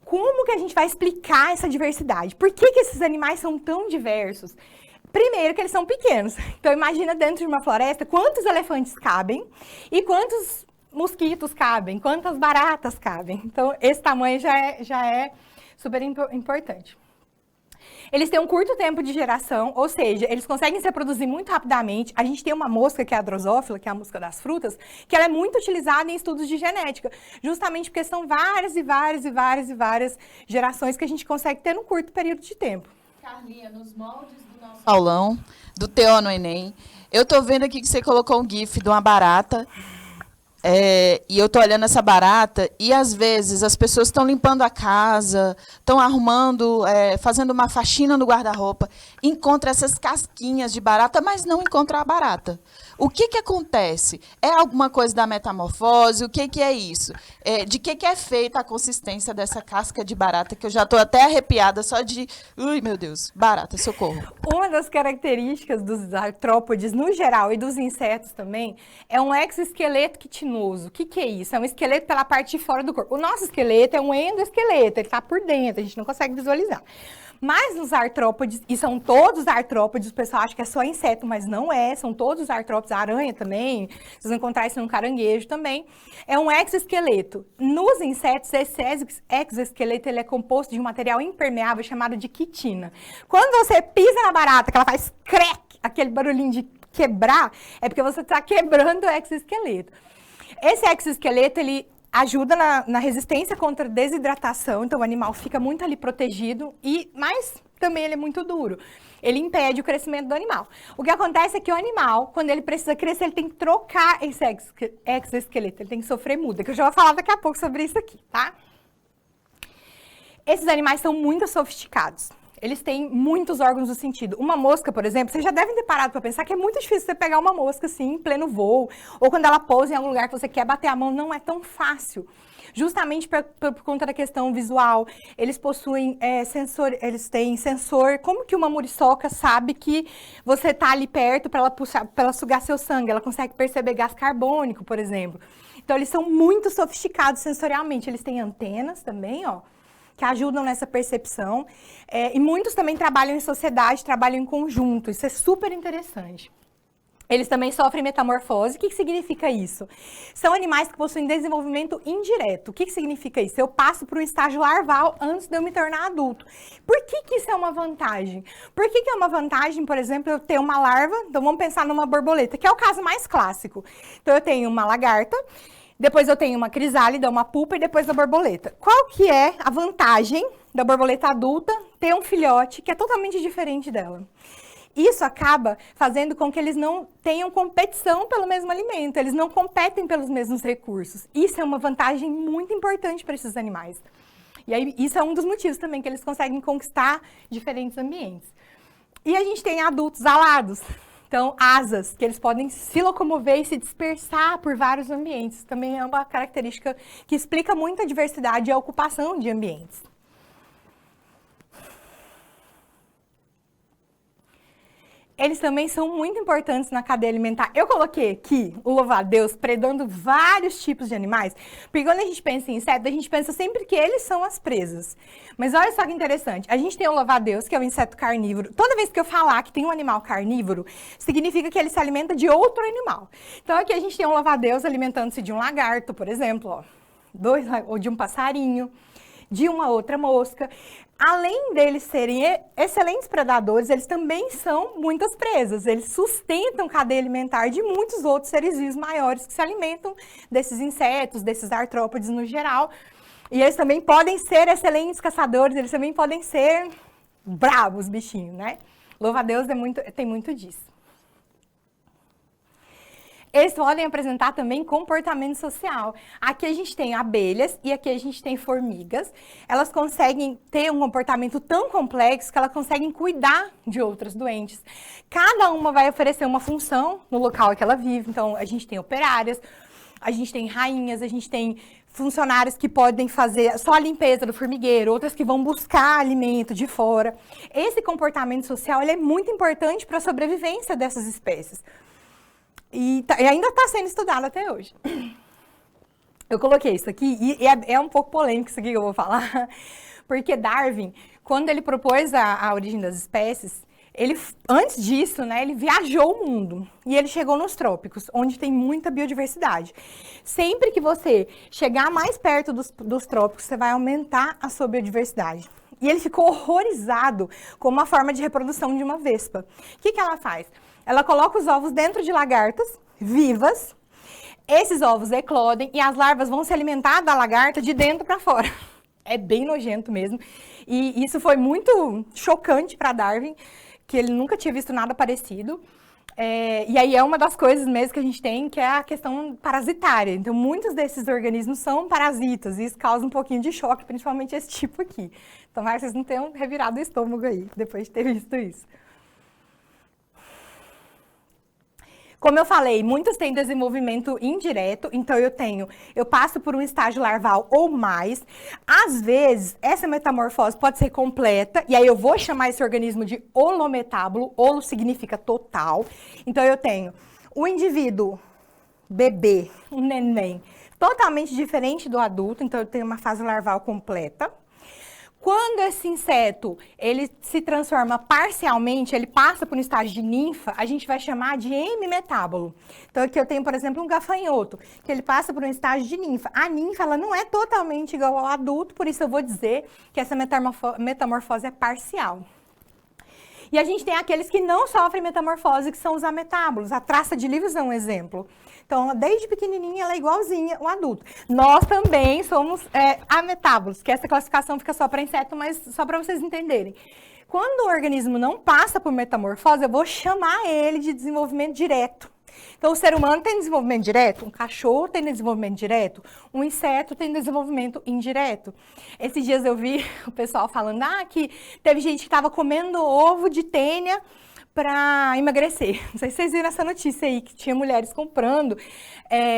Como que a gente vai explicar essa diversidade? Por que esses animais são tão diversos? Primeiro que eles são pequenos. Então imagina dentro de uma floresta quantos elefantes cabem e quantos mosquitos cabem, quantas baratas cabem. Então esse tamanho já é super importante. Eles têm um curto tempo de geração, ou seja, eles conseguem se reproduzir muito rapidamente. A gente tem uma mosca, que é a drosófila, que é a mosca das frutas, que ela é muito utilizada em estudos de genética, justamente porque são várias gerações que a gente consegue ter num curto período de tempo. Carlinha, nos moldes do nosso aulão, do TO no Enem, eu tô vendo aqui que você colocou um gif de uma barata. E eu tô olhando essa barata e, às vezes, as pessoas estão limpando a casa, estão arrumando, fazendo uma faxina no guarda-roupa, encontra essas casquinhas de barata, mas não encontra a barata. O que acontece? É alguma coisa da metamorfose? O que é isso? De que é feita a consistência dessa casca de barata, que eu já estou até arrepiada só de... Ui, meu Deus, barata, socorro. Uma das características dos artrópodes, no geral, e dos insetos também, é um exoesqueleto quitinoso. O que é isso? É um esqueleto pela parte de fora do corpo. O nosso esqueleto é um endoesqueleto, ele está por dentro, a gente não consegue visualizar. Mas nos artrópodes, e são todos artrópodes, o pessoal acha que é só inseto, mas não é, são todos artrópodes, a aranha também, vocês vão encontrar isso no caranguejo também, é um exoesqueleto. Nos insetos, esse exoesqueleto ele é composto de um material impermeável chamado de quitina. Quando você pisa na barata, que ela faz crack, aquele barulhinho de quebrar, é porque você está quebrando o exoesqueleto. Esse exoesqueleto, ele ajuda na resistência contra desidratação, então o animal fica muito ali protegido, mas também ele é muito duro. Ele impede o crescimento do animal. O que acontece é que o animal, quando ele precisa crescer, ele tem que trocar esse exoesqueleto, ele tem que sofrer muda, que eu já vou falar daqui a pouco sobre isso aqui, tá? Esses animais são muito sofisticados. Eles têm muitos órgãos do sentido. Uma mosca, por exemplo, vocês já devem ter parado para pensar que é muito difícil você pegar uma mosca assim, em pleno voo, ou quando ela pousa em algum lugar que você quer bater a mão, não é tão fácil. Justamente por conta da questão visual, eles possuem sensor, eles têm sensor. Como que uma muriçoca sabe que você está ali perto para ela sugar seu sangue? Ela consegue perceber gás carbônico, por exemplo. Então, eles são muito sofisticados sensorialmente. Eles têm antenas também, ó, que ajudam nessa percepção. E muitos também trabalham em sociedade, trabalham em conjunto. Isso é super interessante. Eles também sofrem metamorfose. O que significa isso? São animais que possuem desenvolvimento indireto. O que significa isso? Eu passo por um estágio larval antes de eu me tornar adulto. Por que isso é uma vantagem? Por que é uma vantagem, por exemplo, eu ter uma larva? Então, vamos pensar numa borboleta, que é o caso mais clássico. Então, eu tenho uma lagarta, depois eu tenho uma crisálida, uma pupa e depois a borboleta. Qual que é a vantagem da borboleta adulta ter um filhote que é totalmente diferente dela? Isso acaba fazendo com que eles não tenham competição pelo mesmo alimento, eles não competem pelos mesmos recursos. Isso é uma vantagem muito importante para esses animais. E aí, isso é um dos motivos também que eles conseguem conquistar diferentes ambientes. E a gente tem adultos alados. Então, asas, que eles podem se locomover e se dispersar por vários ambientes. Também é uma característica que explica muito a diversidade e a ocupação de ambientes. Eles também são muito importantes na cadeia alimentar. Eu coloquei aqui o louva-a-Deus predando vários tipos de animais, porque quando a gente pensa em inseto, a gente pensa sempre que eles são as presas. Mas olha só que interessante, a gente tem o louva-a-Deus, que é um inseto carnívoro. Toda vez que eu falar que tem um animal carnívoro, significa que ele se alimenta de outro animal. Então aqui a gente tem um louva-a-Deus alimentando-se de um lagarto, por exemplo, ó, ou de um passarinho, de uma outra mosca. Além deles serem excelentes predadores, eles também são muitas presas. Eles sustentam a cadeia alimentar de muitos outros seres vivos maiores que se alimentam desses insetos, desses artrópodes no geral. E eles também podem ser excelentes caçadores, eles também podem ser bravos bichinhos, né? Louva-a-Deus tem muito disso. eles podem apresentar também comportamento social. Aqui a gente tem abelhas e aqui a gente tem formigas. Elas conseguem ter um comportamento tão complexo que elas conseguem cuidar de outras doentes. Cada uma vai oferecer uma função no local em que ela vive. Então, a gente tem operárias, a gente tem rainhas, a gente tem funcionários que podem fazer só a limpeza do formigueiro, outras que vão buscar alimento de fora. Esse comportamento social ele é muito importante para a sobrevivência dessas espécies. E ainda está sendo estudado até hoje. Eu coloquei isso aqui, e é um pouco polêmico isso aqui que eu vou falar, porque Darwin, quando ele propôs a origem das espécies, antes disso, né, ele viajou o mundo e ele chegou nos trópicos, onde tem muita biodiversidade. Sempre que você chegar mais perto dos trópicos, você vai aumentar a sua biodiversidade. E ele ficou horrorizado com uma forma de reprodução de uma vespa. O que ela faz? Ela coloca os ovos dentro de lagartas vivas, esses ovos eclodem e as larvas vão se alimentar da lagarta de dentro para fora. É bem nojento mesmo. E isso foi muito chocante para Darwin, que ele nunca tinha visto nada parecido. E aí é uma das coisas mesmo que a gente tem, que é a questão parasitária. Então, muitos desses organismos são parasitas, e isso causa um pouquinho de choque, principalmente esse tipo aqui. Então, vocês não tenham revirado o estômago aí, depois de ter visto isso. Como eu falei, muitos têm desenvolvimento indireto, então eu passo por um estágio larval ou mais. Às vezes, essa metamorfose pode ser completa, e aí eu vou chamar esse organismo de holometábulo. Holo significa total. Então, eu tenho o indivíduo bebê, um neném, totalmente diferente do adulto, então eu tenho uma fase larval completa. Quando esse inseto ele se transforma parcialmente, ele passa por um estágio de ninfa, a gente vai chamar de hemimetábulo. Então aqui eu tenho, por exemplo, um gafanhoto, que ele passa por um estágio de ninfa. A ninfa ela não é totalmente igual ao adulto, por isso eu vou dizer que essa metamorfose é parcial. E a gente tem aqueles que não sofrem metamorfose, que são os ametábulos. A traça de Livius é um exemplo. Então, desde pequenininha, ela é igualzinha ao adulto. Nós também somos ametábulos, que essa classificação fica só para inseto, mas só para vocês entenderem. Quando o organismo não passa por metamorfose, eu vou chamar ele de desenvolvimento direto. Então, o ser humano tem desenvolvimento direto, um cachorro tem desenvolvimento direto, um inseto tem desenvolvimento indireto. Esses dias eu vi o pessoal falando que teve gente que estava comendo ovo de tênia para emagrecer. Não sei se vocês viram essa notícia aí, que tinha mulheres comprando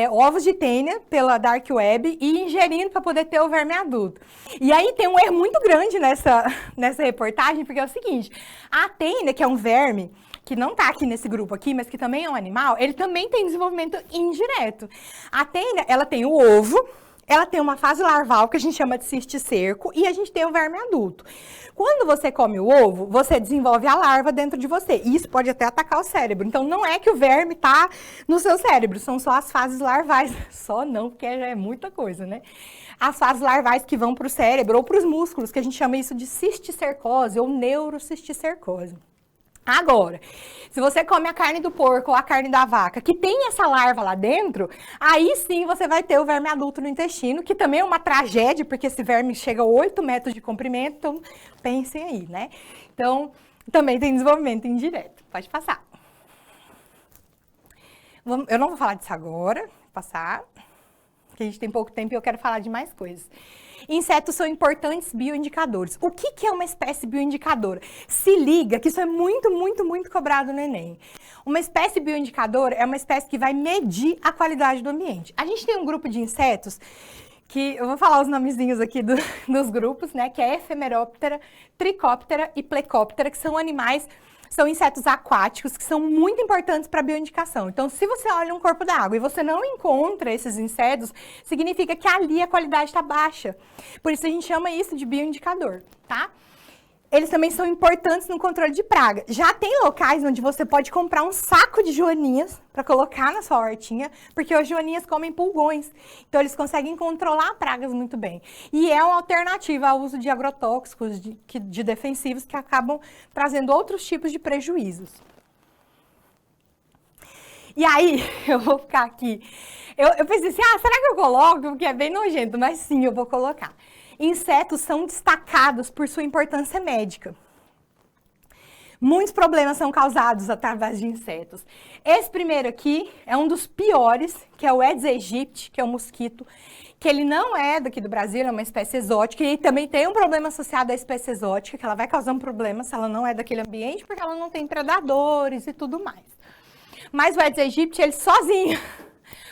ovos de tênia pela Dark Web e ingerindo para poder ter o verme adulto. E aí tem um erro muito grande nessa reportagem, porque é o seguinte, a tênia, que é um verme, que não está aqui nesse grupo aqui, mas que também é um animal, ele também tem desenvolvimento indireto. A tênia, ela tem o ovo, ela tem uma fase larval, que a gente chama de cisticerco, e a gente tem o verme adulto. Quando você come o ovo, você desenvolve a larva dentro de você. E isso pode até atacar o cérebro. Então, não é que o verme está no seu cérebro, são só as fases larvais. Só não, porque já é muita coisa, né? As fases larvais que vão para o cérebro ou para os músculos, que a gente chama isso de cisticercose ou neurocisticercose. Agora, se você come a carne do porco ou a carne da vaca, que tem essa larva lá dentro, aí sim você vai ter o verme adulto no intestino, que também é uma tragédia, porque esse verme chega a 8 metros de comprimento, então pensem aí, né? Então, também tem desenvolvimento indireto. Pode passar. Eu não vou falar disso agora, vou passar, porque a gente tem pouco tempo e eu quero falar de mais coisas. Insetos são importantes bioindicadores. O que é uma espécie bioindicadora? Se liga que isso é muito, muito, muito cobrado no Enem. Uma espécie bioindicadora é uma espécie que vai medir a qualidade do ambiente. A gente tem um grupo de insetos que, eu vou falar os nomezinhos aqui dos grupos, né? Que é Ephemeroptera, Trichoptera e Plecoptera, que são animais, são insetos aquáticos que são muito importantes para a bioindicação. Então, se você olha um corpo d'água e você não encontra esses insetos, significa que ali a qualidade está baixa. Por isso a gente chama isso de bioindicador, tá? Eles também são importantes no controle de praga. Já tem locais onde você pode comprar um saco de joaninhas para colocar na sua hortinha, porque as joaninhas comem pulgões. Então, eles conseguem controlar pragas muito bem. E é uma alternativa ao uso de agrotóxicos, de defensivos, que acabam trazendo outros tipos de prejuízos. E aí, eu vou ficar aqui. Eu pensei assim, será que eu coloco? Porque é bem nojento, mas sim, eu vou colocar. Insetos são destacados por sua importância médica. Muitos problemas são causados através de insetos. Esse primeiro aqui é um dos piores, que é o Aedes aegypti, que é um mosquito, que ele não é daqui do Brasil, é uma espécie exótica, e também tem um problema associado à espécie exótica, que ela vai causar um problema se ela não é daquele ambiente, porque ela não tem predadores e tudo mais. Mas o Aedes aegypti, ele sozinho,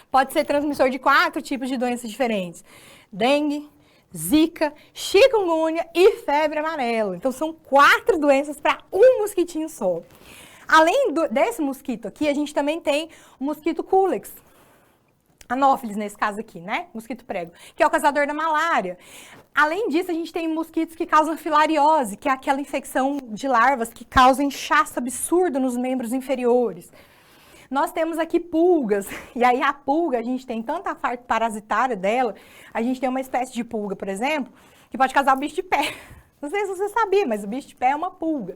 pode ser transmissor de 4 tipos de doenças diferentes. Dengue, zika, chikungunya e febre amarela. Então, são 4 doenças para um mosquitinho só. Além desse mosquito aqui, a gente também tem o mosquito Culex, anófilis nesse caso aqui, né? Mosquito prego, que é o causador da malária. Além disso, a gente tem mosquitos que causam filariose, que é aquela infecção de larvas que causa inchaço absurdo nos membros inferiores. Nós temos aqui pulgas, e aí a pulga, a gente tem tanta parte parasitária dela, a gente tem uma espécie de pulga, por exemplo, que pode causar o bicho de pé. Não sei se você sabia, mas o bicho de pé é uma pulga.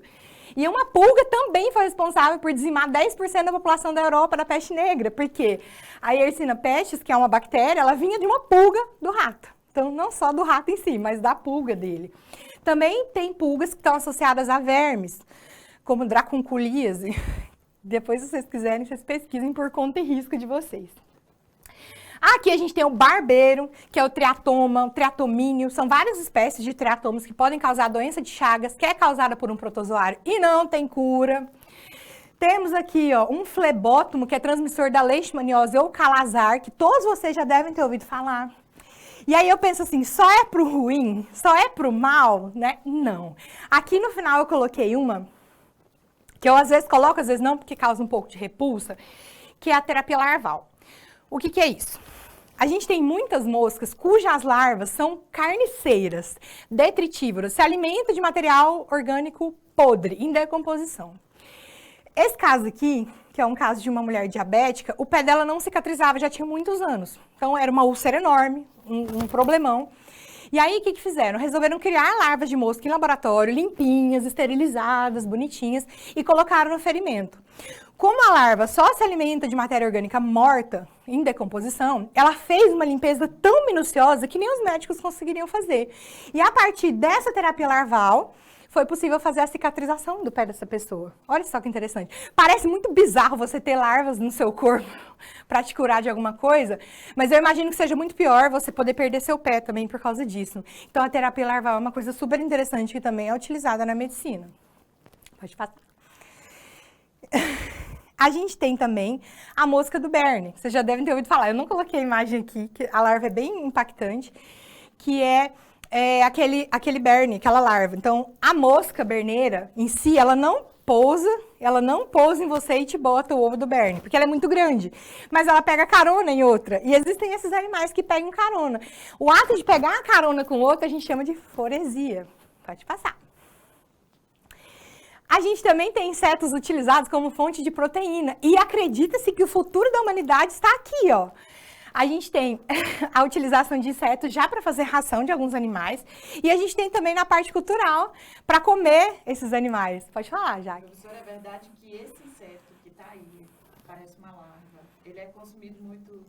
E uma pulga também foi responsável por dizimar 10% da população da Europa da peste negra, porque a Yersinia pestis, que é uma bactéria, ela vinha de uma pulga do rato. Então, não só do rato em si, mas da pulga dele. Também tem pulgas que estão associadas a vermes, como dracunculíase. Depois, se vocês quiserem, vocês pesquisem por conta e risco de vocês. Aqui a gente tem o barbeiro, que é o triatoma, o triatomínio. São várias espécies de triatomas que podem causar doença de Chagas, que é causada por um protozoário e não tem cura. Temos aqui ó, um flebótomo, que é transmissor da leishmaniose ou calazar, que todos vocês já devem ter ouvido falar. E aí eu penso assim, só é pro ruim? Só é pro mal? Né? Não. Aqui no final eu coloquei uma, que eu às vezes coloco, às vezes não, porque causa um pouco de repulsa, que é a terapia larval. O que que é isso? A gente tem muitas moscas cujas larvas são carniceiras, detritívoras, se alimentam de material orgânico podre, em decomposição. Esse caso aqui, que é um caso de uma mulher diabética, o pé dela não cicatrizava, já tinha muitos anos. Então era uma úlcera enorme, um problemão. E aí, o que que fizeram? Resolveram criar larvas de mosca em laboratório, limpinhas, esterilizadas, bonitinhas, e colocaram no ferimento. Como a larva só se alimenta de matéria orgânica morta, em decomposição, ela fez uma limpeza tão minuciosa que nem os médicos conseguiriam fazer. E a partir dessa terapia larval, foi possível fazer a cicatrização do pé dessa pessoa. Olha só que interessante. Parece muito bizarro você ter larvas no seu corpo para te curar de alguma coisa, mas eu imagino que seja muito pior você poder perder seu pé também por causa disso. Então, a terapia larval é uma coisa super interessante que também é utilizada na medicina. Pode passar. A gente tem também a mosca do Berne. Vocês já devem ter ouvido falar. Eu não coloquei a imagem aqui, que a larva é bem impactante, que é aquele berne, aquela larva. Então, a mosca berneira em si, ela não pousa em você e te bota o ovo do berne, porque ela é muito grande. Mas ela pega carona em outra. E existem esses animais que pegam carona. O ato de pegar a carona com outra, a gente chama de foresia. Pode passar. A gente também tem insetos utilizados como fonte de proteína. E acredita-se que o futuro da humanidade está aqui, ó. A gente tem a utilização de insetos já para fazer ração de alguns animais. E a gente tem também na parte cultural para comer esses animais. Pode falar, Jaque. Professora, é verdade que esse inseto que está aí, parece uma larva, ele é consumido muito,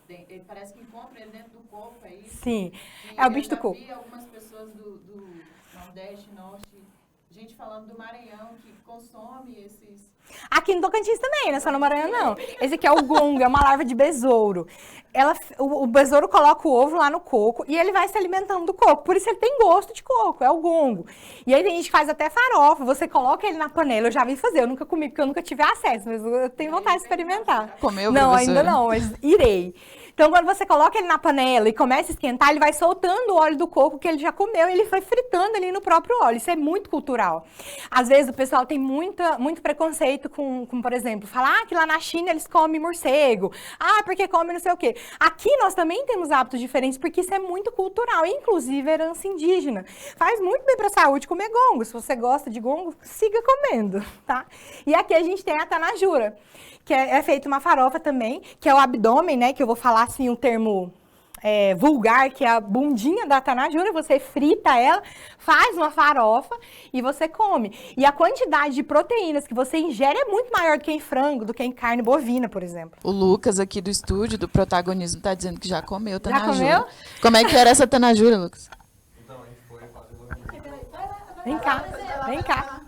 ele parece que encontra ele dentro do coco, é isso? Sim, E é o bicho do coco. Eu já vi algumas pessoas do Nordeste, Norte, gente falando do Maranhão que consome esses... Aqui no Tocantins também, não é só no Maranhão, não. Esse aqui é o gongo, é uma larva de besouro. O besouro coloca o ovo lá no coco e ele vai se alimentando do coco. Por isso ele tem gosto de coco, é o gongo. E aí tem gente que faz até farofa, você coloca ele na panela. Eu já vi fazer, eu nunca comi porque eu nunca tive acesso, mas eu tenho vontade de experimentar. Comeu, não, professora? ainda não, mas irei. Então, quando você coloca ele na panela e começa a esquentar, ele vai soltando o óleo do coco que ele já comeu e ele foi fritando ali no próprio óleo. Isso é muito cultural. Às vezes, o pessoal tem muito preconceito com, por exemplo, falar que lá na China eles comem morcego. Porque comem não sei o quê. Aqui nós também temos hábitos diferentes, porque isso é muito cultural, inclusive herança indígena. Faz muito bem para a saúde comer gongo. Se você gosta de gongo, siga comendo, tá? E aqui a gente tem a tanajura, que é feita uma farofa também, que é o abdômen, né, que eu vou falar assim um termo vulgar, que é a bundinha da tanajura, você frita ela, faz uma farofa e você come. E a quantidade de proteínas que você ingere é muito maior do que em frango, do que em carne bovina, por exemplo. O Lucas aqui do estúdio, do protagonismo, está dizendo que já comeu tanajura. Já comeu? Como é que era essa tanajura, Lucas? Então, a gente foi fazer uma visita. Vem cá, vem cá.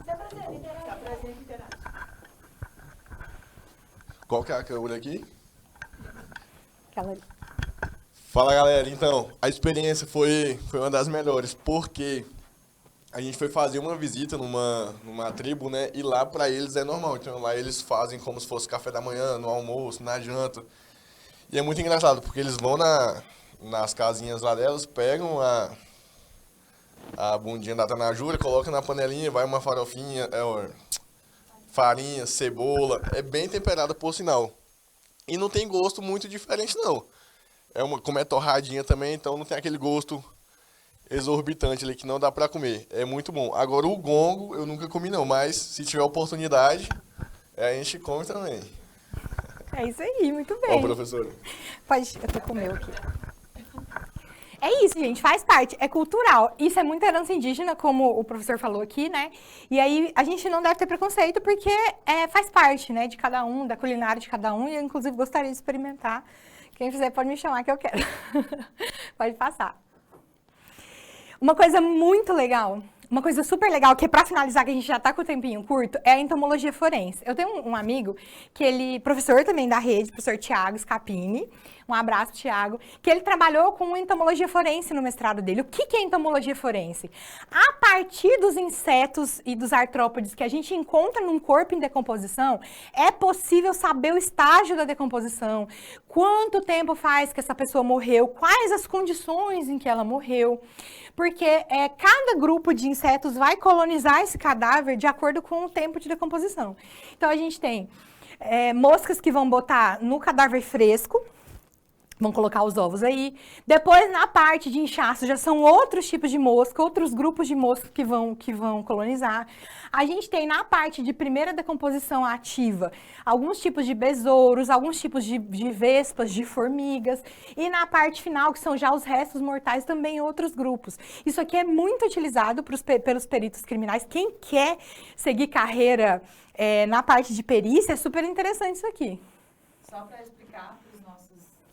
Qual que é a câmera aqui? Aquela ali. Fala, galera. Então, a experiência foi uma das melhores, porque a gente foi fazer uma visita numa tribo, né? E lá para eles é normal. Então, lá eles fazem como se fosse café da manhã, no almoço, na janta. E é muito engraçado, porque eles vão nas casinhas lá delas, pegam a bundinha da tanajura, colocam na panelinha, vai uma farofinha, farinha, cebola. É bem temperada, por sinal. E não tem gosto muito diferente, não. Como é torradinha também, então não tem aquele gosto exorbitante ali que não dá pra comer. É muito bom. Agora, o gongo eu nunca comi, não. Mas, se tiver oportunidade, a gente come também. É isso aí, muito bem. Ó, professora. Pode, eu tô com o meu aqui. É isso, gente, faz parte, é cultural. Isso é muita herança indígena, como o professor falou aqui, né? E aí a gente não deve ter preconceito, porque faz parte, né, de cada um, da culinária de cada um. E eu, inclusive, gostaria de experimentar. Quem fizer pode me chamar que eu quero. Pode passar. Uma coisa muito legal, uma coisa super legal, que é para finalizar, que a gente já tá com o tempinho curto, é a entomologia forense. Eu tenho um amigo, que ele, professor também da rede, professor Tiago Scapini, um abraço, Tiago, que ele trabalhou com entomologia forense no mestrado dele. O que é entomologia forense? A partir dos insetos e dos artrópodes que a gente encontra num corpo em decomposição, é possível saber o estágio da decomposição, quanto tempo faz que essa pessoa morreu, quais as condições em que ela morreu, porque cada grupo de insetos vai colonizar esse cadáver de acordo com o tempo de decomposição. Então, a gente tem moscas que vão botar no cadáver fresco, vão colocar os ovos aí. Depois, na parte de inchaço, já são outros tipos de mosca, outros grupos de mosca que vão colonizar. A gente tem, na parte de primeira decomposição ativa, alguns tipos de besouros, alguns tipos de vespas, de formigas. E na parte final, que são já os restos mortais, também outros grupos. Isso aqui é muito utilizado pelos peritos criminais. Quem quer seguir carreira na parte de perícia, é super interessante isso aqui. Só para explicar para os nossos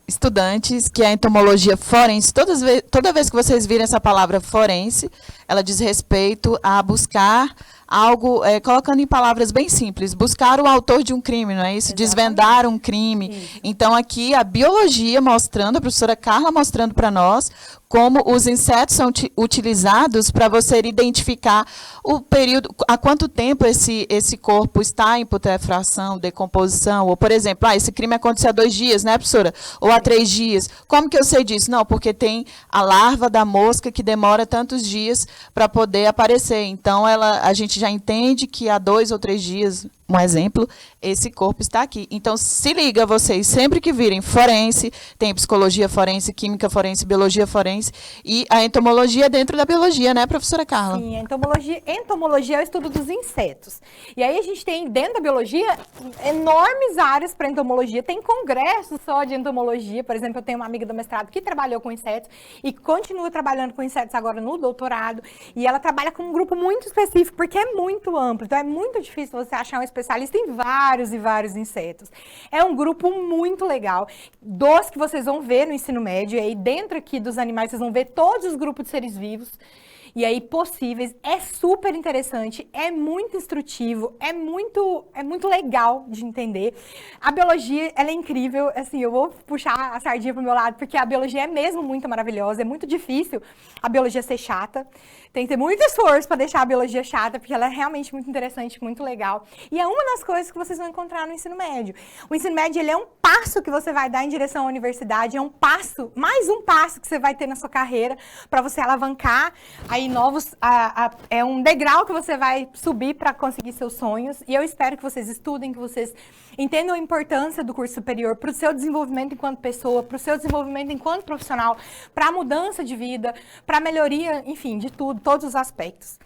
estudantes que a entomologia forense, toda vez que vocês virem essa palavra forense, ela diz respeito a buscar algo, colocando em palavras bem simples, buscar o autor de um crime, não é isso? Exatamente. Desvendar um crime. Isso. Então, aqui, a biologia mostrando, a professora Carla mostrando para nós como os insetos são utilizados para você identificar o período, há quanto tempo esse corpo está em putrefação, decomposição, ou, por exemplo, esse crime aconteceu há 2 dias, né, professora? Ou há 3 dias. Como que eu sei disso? Não, porque tem a larva da mosca que demora tantos dias para poder aparecer. Então, a gente já entende que há 2 ou 3 dias, um exemplo, esse corpo está aqui. Então, se liga vocês, sempre que virem forense, tem psicologia forense, química forense, biologia forense, e a entomologia dentro da biologia, né, professora Carla? Sim, a entomologia é o estudo dos insetos. E aí a gente tem, dentro da biologia, enormes áreas para entomologia. Tem congressos só de entomologia. Por exemplo, eu tenho uma amiga do mestrado que trabalhou com insetos e continua trabalhando com insetos agora no doutorado. E ela trabalha com um grupo muito específico, porque é muito amplo. Então, é muito difícil você achar um especialista em vários e vários insetos. É um grupo muito legal, dos que vocês vão ver no ensino médio, e aí dentro aqui dos animais vocês vão ver todos os grupos de seres vivos, e aí possíveis. É super interessante, é muito instrutivo, é muito legal de entender. A biologia, ela é incrível, assim, eu vou puxar a sardinha pro meu lado, porque a biologia é mesmo muito maravilhosa, é muito difícil a biologia ser chata. Tem que ter muito esforço para deixar a biologia chata, porque ela é realmente muito interessante, muito legal. E é uma das coisas que vocês vão encontrar no ensino médio. O ensino médio, ele é um passo que você vai dar em direção à universidade, é um passo, mais um passo que você vai ter na sua carreira para você alavancar aí novos, é um degrau que você vai subir para conseguir seus sonhos. E eu espero que vocês estudem, que vocês entendam a importância do curso superior para o seu desenvolvimento enquanto pessoa, para o seu desenvolvimento enquanto profissional, para a mudança de vida, para a melhoria, enfim, de tudo, todos os aspectos.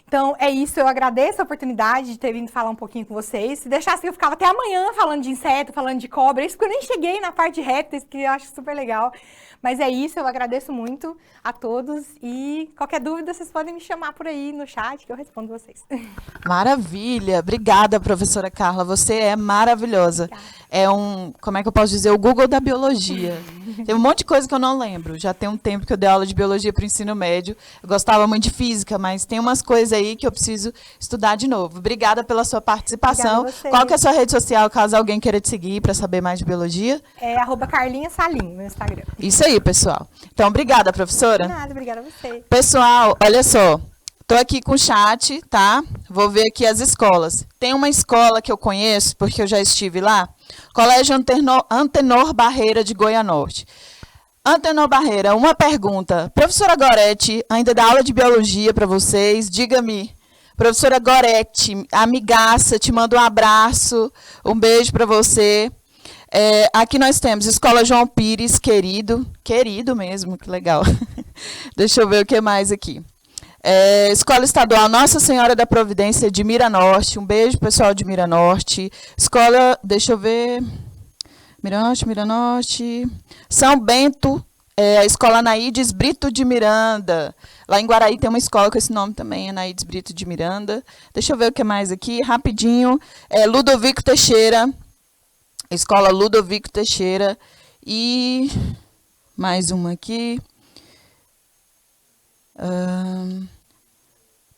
Então, é isso. Eu agradeço a oportunidade de ter vindo falar um pouquinho com vocês. Se deixasse, eu ficava até amanhã falando de inseto, falando de cobra. Isso porque eu nem cheguei na parte de répteis, que eu acho super legal. Mas é isso. Eu agradeço muito a todos. E qualquer dúvida, vocês podem me chamar por aí no chat, que eu respondo vocês. Maravilha. Obrigada, professora Carla. Você é maravilhosa. Obrigada. É como é que eu posso dizer? O Google da biologia. Tem um monte de coisa que eu não lembro. Já tem um tempo que eu dei aula de biologia para o ensino médio. Eu gostava muito de física, mas tem umas coisas aí que eu preciso estudar de novo. Obrigada pela sua participação. Obrigada a você. Qual que é a sua rede social, caso alguém queira te seguir para saber mais de biologia? É @CarlinhaSalim, meu Instagram. Isso aí, pessoal. Então, obrigada, professora. Nada, obrigada a você. Pessoal, olha só. Estou aqui com o chat, tá? Vou ver aqui as escolas. Tem uma escola que eu conheço, porque eu já estive lá. Colégio Antenor Barreira, de Goianorte. Antenor Barreira, uma pergunta. Professora Gorete, ainda dá aula de biologia para vocês. Diga-me, professora Gorete, amigaça, te mando um abraço, um beijo para você. Aqui nós temos Escola João Pires, querido mesmo, que legal. Deixa eu ver o que mais aqui. Escola Estadual Nossa Senhora da Providência de Miranorte. Um beijo, pessoal de Miranorte. Escola, deixa eu ver. Miranorte. São Bento, a Escola Anaídes Brito de Miranda. Lá em Guaraí tem uma escola com esse nome também, Anaídes Brito de Miranda. Deixa eu ver o que mais aqui, rapidinho. Ludovico Teixeira. Escola Ludovico Teixeira. E mais uma aqui.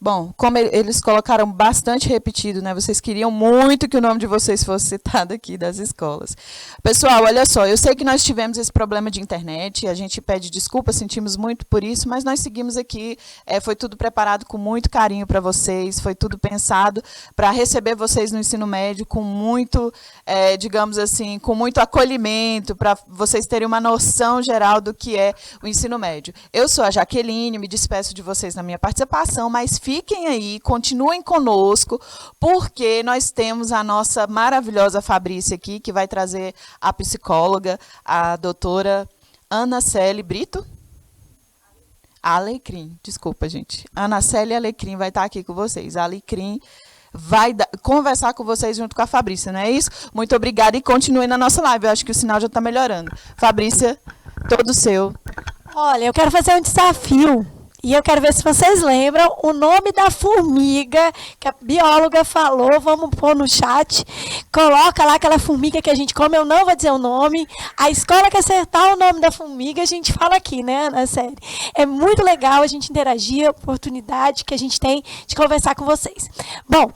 Bom, como eles colocaram bastante repetido, né? Vocês queriam muito que o nome de vocês fosse citado aqui das escolas. Pessoal, olha só, eu sei que nós tivemos esse problema de internet, a gente pede desculpa, sentimos muito por isso, mas nós seguimos aqui, foi tudo preparado com muito carinho para vocês, foi tudo pensado para receber vocês no ensino médio com muito, digamos assim, com muito acolhimento, para vocês terem uma noção geral do que é o ensino médio. Eu sou a Jaqueline, me despeço de vocês na minha participação, mas fiquem aí, continuem conosco, porque nós temos a nossa maravilhosa Fabrícia aqui, que vai trazer a psicóloga, a doutora Ana Célia Brito. Alecrim, desculpa, gente. Ana Célia Alecrim vai estar aqui com vocês. A Alecrim vai conversar com vocês junto com a Fabrícia, não é isso? Muito obrigada e continuem na nossa live. Eu acho que o sinal já está melhorando. Fabrícia, todo seu. Olha, eu quero fazer um desafio. E eu quero ver se vocês lembram o nome da formiga que a bióloga falou. Vamos pôr no chat. Coloca lá aquela formiga que a gente come. Eu não vou dizer o nome. A escola que acertar o nome da formiga, a gente fala aqui, né, na série. É muito legal a gente interagir, a oportunidade que a gente tem de conversar com vocês. Bom,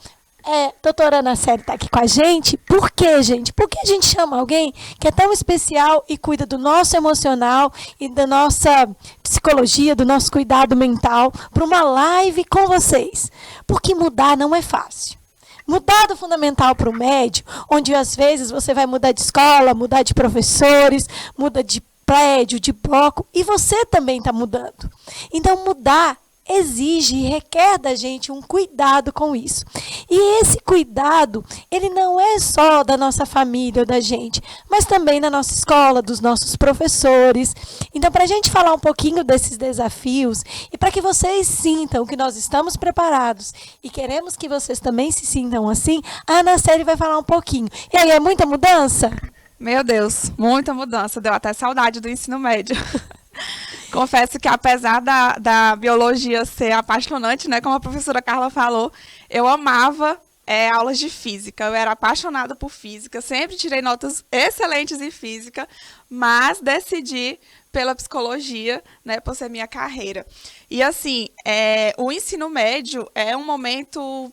doutora Ana Célia está aqui com a gente. Por quê, gente? Por que a gente chama alguém que é tão especial e cuida do nosso emocional e da nossa psicologia, do nosso cuidado mental, para uma live com vocês? Porque mudar não é fácil. Mudar do fundamental para o médio, onde às vezes você vai mudar de escola, mudar de professores, muda de prédio, de bloco, e você também está mudando. Então, mudar exige e requer da gente um cuidado com isso. E esse cuidado, ele não é só da nossa família ou da gente, mas também da nossa escola, dos nossos professores. Então, para a gente falar um pouquinho desses desafios e para que vocês sintam que nós estamos preparados e queremos que vocês também se sintam assim, a Ana Célia vai falar um pouquinho. E aí, é muita mudança? Meu Deus, muita mudança. Deu até saudade do ensino médio. Confesso que, apesar da biologia ser apaixonante, né, como a professora Carla falou, eu amava aulas de física. Eu era apaixonada por física, sempre tirei notas excelentes em física, mas decidi pela psicologia, né, por ser minha carreira. E, assim, o ensino médio é um momento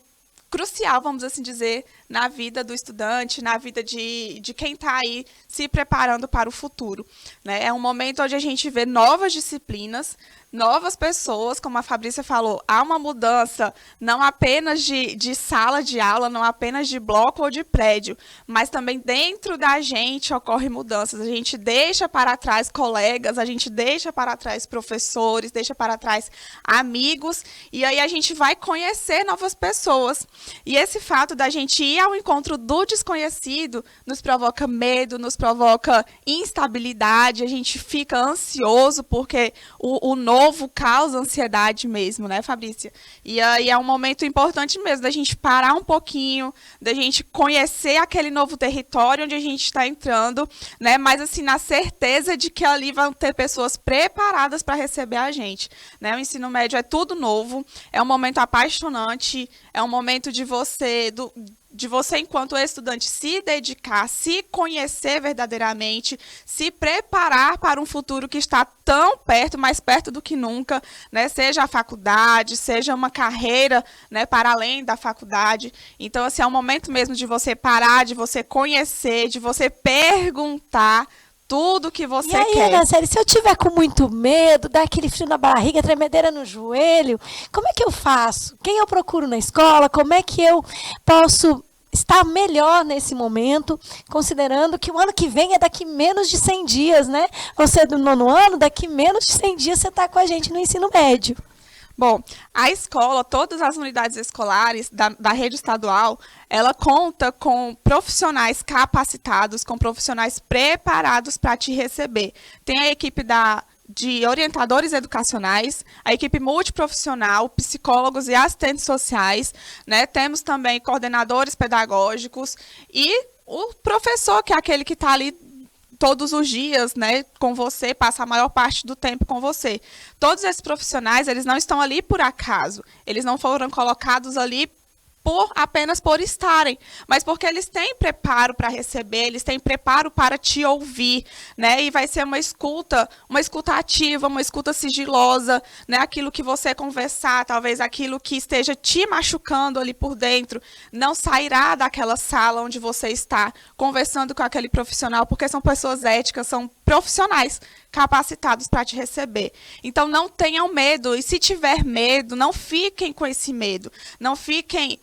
crucial, vamos assim dizer, na vida do estudante, na vida de quem está aí se preparando para o futuro, né? É um momento onde a gente vê novas disciplinas, novas pessoas, como a Fabrícia falou, há uma mudança não apenas de sala de aula, não apenas de bloco ou de prédio, mas também dentro da gente ocorrem mudanças. A gente deixa para trás colegas, a gente deixa para trás professores, deixa para trás amigos, e aí a gente vai conhecer novas pessoas. E esse fato da gente ir ao encontro do desconhecido nos provoca medo, nos provoca instabilidade, a gente fica ansioso porque o novo causa ansiedade mesmo, né, Fabrícia? E aí é um momento importante mesmo da gente parar um pouquinho, da gente conhecer aquele novo território onde a gente está entrando, né, mas assim, na certeza de que ali vão ter pessoas preparadas para receber a gente, né? O ensino médio é tudo novo, é um momento apaixonante, é um momento de você de você, enquanto estudante, se dedicar, se conhecer verdadeiramente, se preparar para um futuro que está tão perto, mais perto do que nunca, né? Seja a faculdade, seja uma carreira, né, para além da faculdade. Então, assim, é um momento mesmo de você parar, de você conhecer, de você perguntar tudo que você quer. E aí, Ana Célia, se eu tiver com muito medo, dá aquele frio na barriga, tremedeira no joelho, como é que eu faço? Quem eu procuro na escola? Como é que eu posso estar melhor nesse momento, considerando que o ano que vem é daqui menos de 100 dias, né? Você do 9º ano, daqui menos de 100 dias você está com a gente no ensino médio. Bom, a escola, todas as unidades escolares da rede estadual, ela conta com profissionais capacitados, com profissionais preparados para te receber. Tem a equipe de orientadores educacionais, a equipe multiprofissional, psicólogos e assistentes sociais, né? Temos também coordenadores pedagógicos e o professor, que é aquele que está ali todos os dias, né, com você, passa a maior parte do tempo com você. Todos esses profissionais, eles não estão ali por acaso, eles não foram colocados ali apenas por estarem, mas porque eles têm preparo para receber, eles têm preparo para te ouvir, né? E vai ser uma escuta ativa, uma escuta sigilosa, né? Aquilo que você conversar, talvez aquilo que esteja te machucando ali por dentro, não sairá daquela sala onde você está conversando com aquele profissional, porque são pessoas éticas, são profissionais capacitados para te receber. Então, não tenham medo. E se tiver medo, não fiquem com esse medo. Não fiquem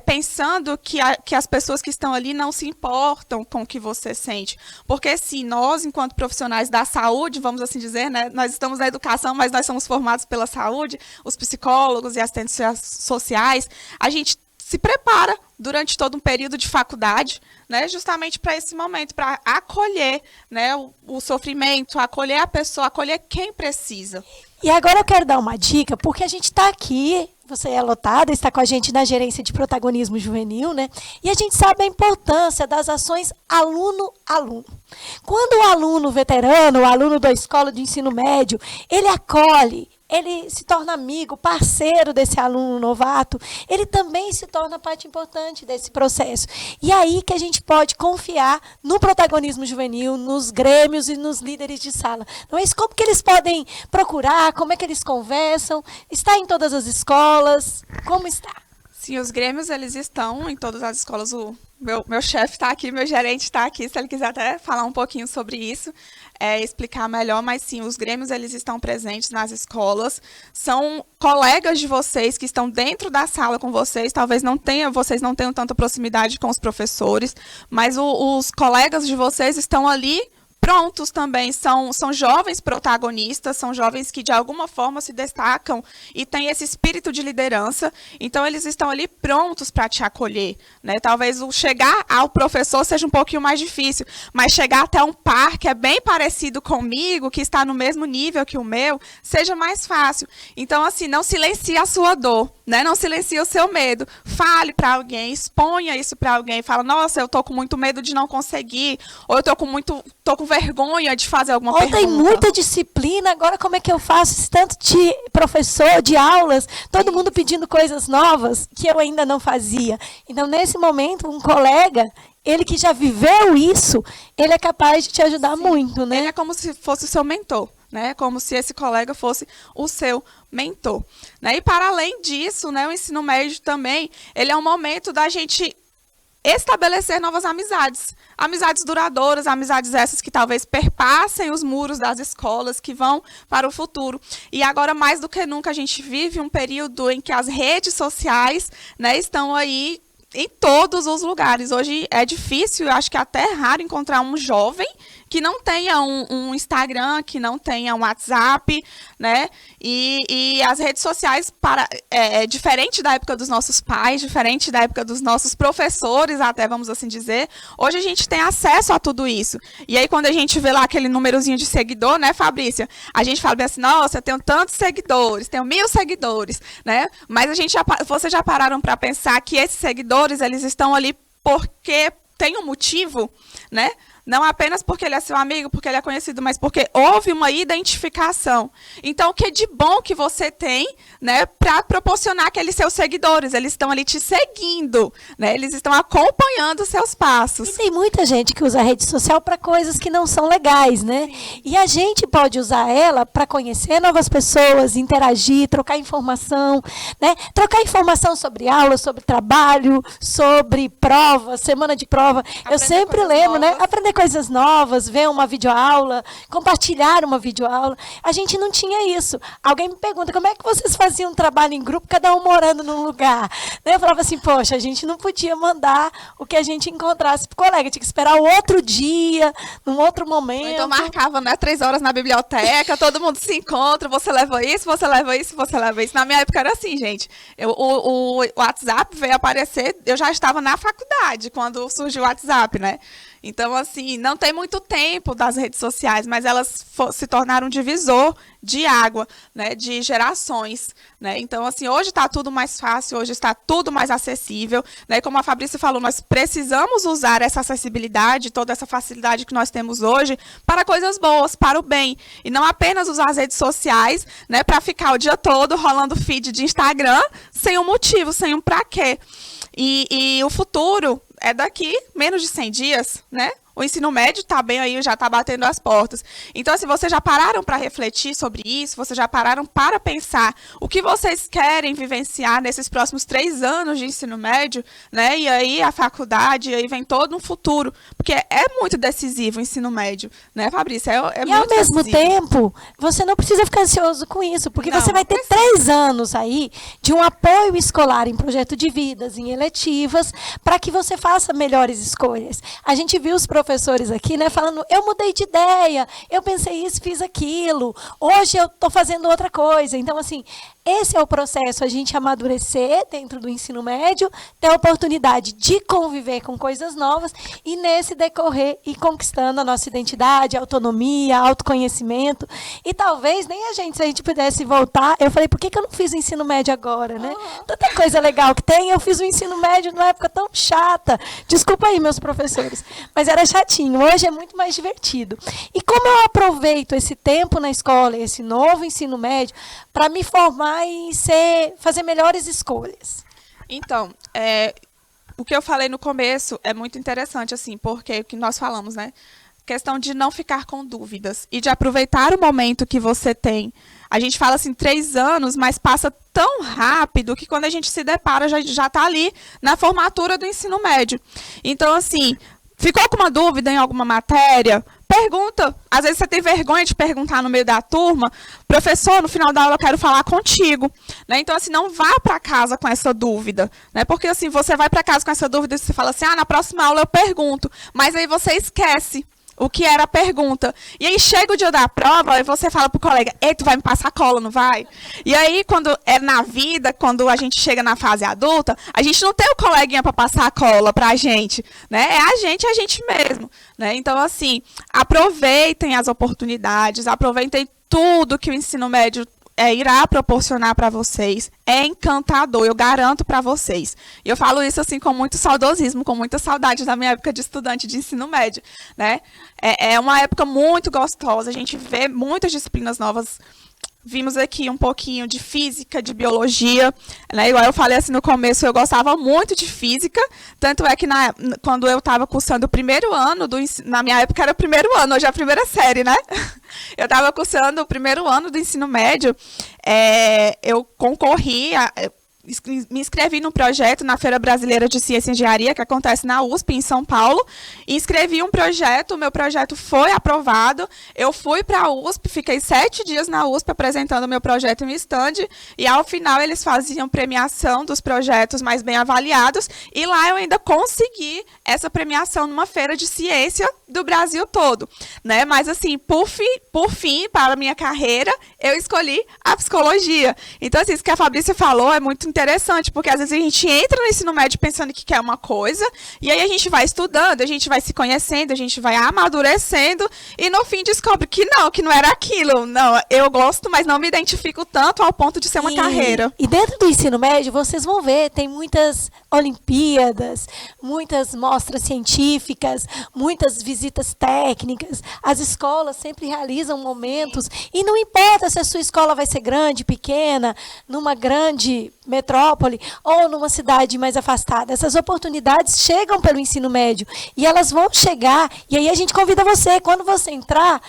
pensando que as pessoas que estão ali não se importam com o que você sente. Porque, sim, nós, enquanto profissionais da saúde, vamos assim dizer, né, nós estamos na educação, mas nós somos formados pela saúde, os psicólogos e assistentes sociais, a gente se prepara durante todo um período de faculdade, né, justamente para esse momento, para acolher, né, o sofrimento, acolher a pessoa, acolher quem precisa. E agora eu quero dar uma dica, porque a gente está aqui, você é lotada, está com a gente na gerência de protagonismo juvenil, né? E a gente sabe a importância das ações aluno-aluno. Quando o aluno veterano, o aluno da escola de ensino médio, ele acolhe, ele se torna amigo, parceiro desse aluno novato, ele também se torna parte importante desse processo. E aí que a gente pode confiar no protagonismo juvenil, nos grêmios e nos líderes de sala. Não é isso? Como que eles podem procurar, como é que eles conversam? Está em todas as escolas? Como está? Sim, os grêmios, eles estão em todas as escolas. O meu chefe está aqui, meu gerente está aqui, se ele quiser até falar um pouquinho sobre isso, explicar melhor, mas sim, os grêmios, eles estão presentes nas escolas, são colegas de vocês que estão dentro da sala com vocês, talvez vocês não tenham tanta proximidade com os professores, mas os colegas de vocês estão ali prontos também, são jovens protagonistas, são jovens que de alguma forma se destacam e têm esse espírito de liderança, então eles estão ali prontos para te acolher, né? Talvez o chegar ao professor seja um pouquinho mais difícil, mas chegar até um par que é bem parecido comigo, que está no mesmo nível que o meu, seja mais fácil. Então, assim, não silencie a sua dor, né? Não silencie o seu medo, fale para alguém, exponha isso para alguém, fala, nossa, eu tô com muito medo de não conseguir, ou eu tô com vergonha de fazer alguma pergunta. Ou tem muita disciplina, agora como é que eu faço esse tanto de professor, de aulas, todo mundo pedindo coisas novas que eu ainda não fazia. Então, nesse momento, um colega, ele que já viveu isso, ele é capaz de te ajudar muito, né? Ele é como se fosse o seu mentor, né? Como se esse colega fosse o seu mentor, né? E para além disso, né, o ensino médio também, ele é um momento da gente estabelecer novas amizades, amizades duradouras, amizades essas que talvez perpassem os muros das escolas, que vão para o futuro. E agora, mais do que nunca, a gente vive um período em que as redes sociais, né, estão aí em todos os lugares. Hoje é difícil, eu acho que até é raro encontrar um jovem que não tenha um Instagram, que não tenha um WhatsApp, né? E as redes sociais, diferente da época dos nossos pais, diferente da época dos nossos professores, até vamos assim dizer, hoje a gente tem acesso a tudo isso. E aí, quando a gente vê lá aquele númerozinho de seguidor, né, Fabrícia? A gente fala bem assim, nossa, eu tenho tantos seguidores, tenho 1000 seguidores, né? Mas vocês já pararam para pensar que esses seguidores, eles estão ali porque tem um motivo, né? não apenas porque ele é seu amigo, porque ele é conhecido, mas porque houve uma identificação. Então, o que de bom que você tem, né, para proporcionar aqueles seus seguidores? Eles estão ali te seguindo, né? Eles estão acompanhando os seus passos. E tem muita gente que usa a rede social para coisas que não são legais, né? E a gente pode usar ela para conhecer novas pessoas, interagir, trocar informação, né? Trocar informação sobre aula, sobre trabalho, sobre prova, semana de prova. Eu sempre lembro, né? Aprender coisas novas, ver uma videoaula, compartilhar uma videoaula. A gente não tinha isso. Alguém me pergunta, como é que vocês faziam um trabalho em grupo, cada um morando num lugar? Né? Eu falava assim, poxa, a gente não podia mandar o que a gente encontrasse pro colega, tinha que esperar o outro dia, num outro momento. Então marcava, né, 3 horas na biblioteca, todo mundo se encontra, você leva isso, você leva isso, você leva isso. Na minha época era assim, gente. O WhatsApp veio aparecer, eu já estava na faculdade quando surgiu o WhatsApp, né? Então, assim, não tem muito tempo das redes sociais, mas elas se tornaram um divisor de água, né, de gerações, né? Então, assim, hoje está tudo mais fácil, hoje está tudo mais acessível, né? Como a Fabrícia falou, nós precisamos usar essa acessibilidade, toda essa facilidade que nós temos hoje para coisas boas, para o bem, e não apenas usar as redes sociais, né, para ficar o dia todo rolando feed de Instagram sem um motivo, sem um para quê. E o futuro é daqui menos de 100 dias, né? O ensino médio está bem aí, já está batendo as portas. Então, se vocês já pararam para refletir sobre isso, vocês já pararam para pensar o que vocês querem vivenciar nesses próximos 3 anos de ensino médio, né? E aí a faculdade, e aí vem todo um futuro, porque é muito decisivo o ensino médio, né, Fabrícia? É e muito ao mesmo decisivo. tempo, você não precisa ficar ansioso com isso, porque Não, você vai ter não precisa. 3 anos aí de um apoio escolar em projeto de vidas, em eletivas, para que você faça melhores escolhas. A gente viu os professores aqui, né, falando, eu mudei de ideia, eu pensei isso, fiz aquilo, hoje eu estou fazendo outra coisa. Então, assim, esse é o processo, a gente amadurecer dentro do ensino médio, ter a oportunidade de conviver com coisas novas e nesse decorrer ir conquistando a nossa identidade, autonomia, autoconhecimento. E talvez nem a gente, se a gente pudesse voltar, eu falei, por que eu não fiz o ensino médio agora, né? Tanta coisa legal que tem, eu fiz o ensino médio numa época tão chata. Desculpa aí, meus professores, mas era chatinho. Hoje é muito mais divertido. E como eu aproveito esse tempo na escola, esse novo ensino médio, para me formar e fazer melhores escolhas? Então, o que eu falei no começo é muito interessante, assim, porque o que nós falamos, né? Questão de não ficar com dúvidas e de aproveitar o momento que você tem. A gente fala assim, 3 anos, mas passa tão rápido que quando a gente se depara, já está ali na formatura do ensino médio. Então, assim, ficou com uma dúvida em alguma matéria? Pergunta. Às vezes você tem vergonha de perguntar no meio da turma. Professor, no final da aula eu quero falar contigo. Né? Então, assim, não vá para casa com essa dúvida. Né? Porque, assim, você vai para casa com essa dúvida e você fala assim, na próxima aula eu pergunto. Mas aí você esquece o que era a pergunta. E aí chega o dia da prova e você fala pro colega, ei, tu vai me passar cola, não vai? E aí, quando é na vida, quando a gente chega na fase adulta, a gente não tem o coleguinha para passar a cola pra gente, né? É a gente mesmo, né? Então, assim, aproveitem as oportunidades, aproveitem tudo que o ensino médio irá proporcionar para vocês. É encantador, eu garanto para vocês. E eu falo isso assim com muito saudosismo, com muita saudade da minha época de estudante de ensino médio, né? É uma época muito gostosa, a gente vê muitas disciplinas novas. Vimos aqui um pouquinho de física, de biologia, né? Igual eu falei assim no começo, eu gostava muito de física, tanto é que quando eu estava cursando o primeiro ano, na minha época era o primeiro ano, hoje é a primeira série, né? Eu estava cursando o primeiro ano do ensino médio, eu concorri, me inscrevi num projeto na Feira Brasileira de Ciência e Engenharia, que acontece na USP, em São Paulo, e inscrevi um projeto, o meu projeto foi aprovado, eu fui para a USP, fiquei 7 dias na USP apresentando o meu projeto em um stand, e ao final eles faziam premiação dos projetos mais bem avaliados, e lá eu ainda consegui essa premiação numa feira de ciência do Brasil todo, né? Mas assim, por fim, para a minha carreira, eu escolhi a psicologia. Então, assim, isso que a Fabrícia falou é muito interessante, porque às vezes a gente entra no ensino médio pensando que quer uma coisa, e aí a gente vai estudando, a gente vai se conhecendo, a gente vai amadurecendo, e no fim descobre que não era aquilo. Não, eu gosto, mas não me identifico tanto ao ponto de ser uma carreira. E dentro do ensino médio, vocês vão ver, tem muitas Olimpíadas, muitas mostras científicas, muitas visitas técnicas. As escolas sempre realizam momentos, e não importa se a sua escola vai ser grande, pequena, numa grande metrópole ou numa cidade mais afastada. Essas oportunidades chegam pelo ensino médio e elas vão chegar, e aí a gente convida você, quando você entrar,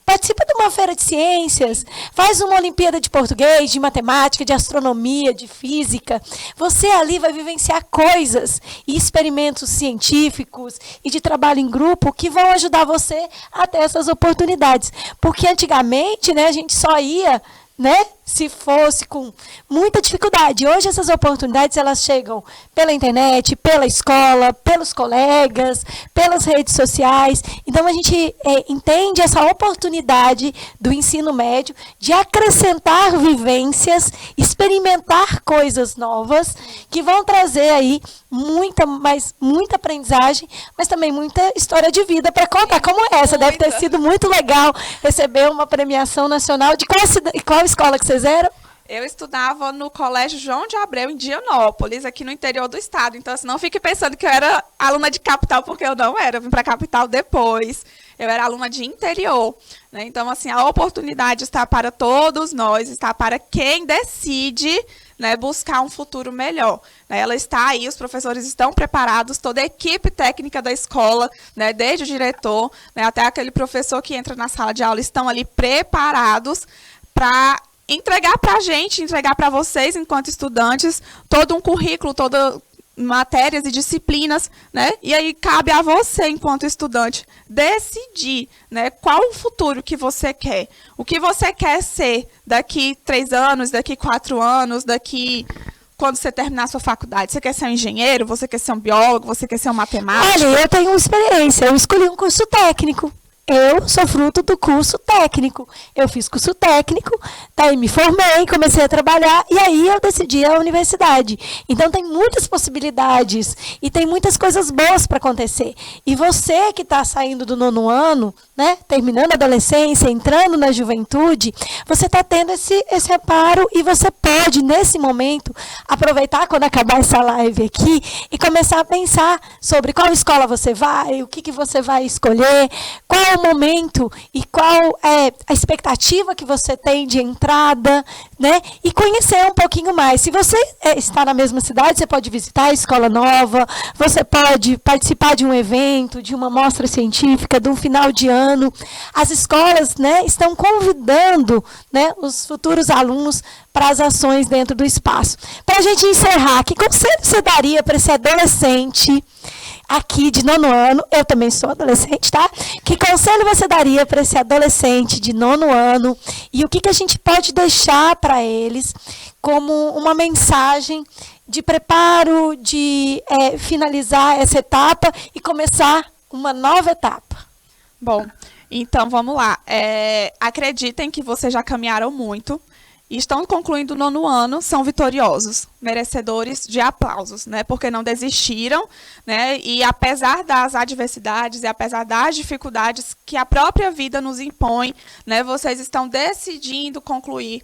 participa de uma feira de ciências, faz uma Olimpíada de português, de matemática, de astronomia, de física. Você ali vai vivenciar coisas e experimentos científicos e de trabalho em grupo que vão ajudar você a ter essas oportunidades. Porque antigamente, né, a gente só ia, né, se fosse com muita dificuldade. Hoje essas oportunidades elas chegam pela internet, pela escola, pelos colegas, pelas redes sociais. Então a gente entende essa oportunidade do ensino médio de acrescentar vivências, experimentar coisas novas que vão trazer aí muita aprendizagem, mas também muita história de vida para contar, como essa. Deve ter sido muito legal receber uma premiação nacional. De qual escola que vocês eram? Eu estudava no Colégio João de Abreu, em Dianópolis, aqui no interior do estado. Então, assim, não fique pensando que eu era aluna de capital, porque eu não era. Eu vim para a capital depois. Eu era aluna de interior, né? Então, assim, a oportunidade está para todos nós, está para quem decide, né, buscar um futuro melhor. Né? Ela está aí, os professores estão preparados, toda a equipe técnica da escola, né, desde o diretor, né, até aquele professor que entra na sala de aula, estão ali preparados para entregar para a gente, entregar para vocês, enquanto estudantes, todo um currículo, todas matérias e disciplinas, né? E aí cabe a você, enquanto estudante, decidir, né, qual o futuro que você quer. O que você quer ser daqui 3 anos, daqui 4 anos, quando você terminar a sua faculdade. Você quer ser um engenheiro? Você quer ser um biólogo? Você quer ser um matemático? Olha, eu tenho uma experiência. Eu escolhi um curso técnico. Eu sou fruto do curso técnico. Eu fiz curso técnico, daí me formei, comecei a trabalhar, e aí eu decidi a universidade. Então tem muitas possibilidades e tem muitas coisas boas para acontecer. E você que está saindo do 9º ano, né, terminando a adolescência, entrando na juventude, você está tendo esse reparo, e você pode, nesse momento, aproveitar quando acabar essa live aqui e começar a pensar sobre qual escola você vai, o que você vai escolher, qual é o momento e qual é a expectativa que você tem de entrada, né? E conhecer um pouquinho mais. Se você está na mesma cidade, você pode visitar a escola nova, você pode participar de um evento, de uma mostra científica, de um final de ano. As escolas, né, estão convidando, né, os futuros alunos para as ações dentro do espaço. Para a gente encerrar, que conselho você daria para esse adolescente aqui de 9º ano? Eu também sou adolescente, tá? Que conselho você daria para esse adolescente de 9º ano? E o que a gente pode deixar para eles como uma mensagem de preparo, de finalizar essa etapa e começar uma nova etapa? Bom, então vamos lá. Acreditem que vocês já caminharam muito e estão concluindo o 9º ano, são vitoriosos, merecedores de aplausos, né? Porque não desistiram, né? E apesar das adversidades e apesar das dificuldades que a própria vida nos impõe, né? Vocês estão decidindo concluir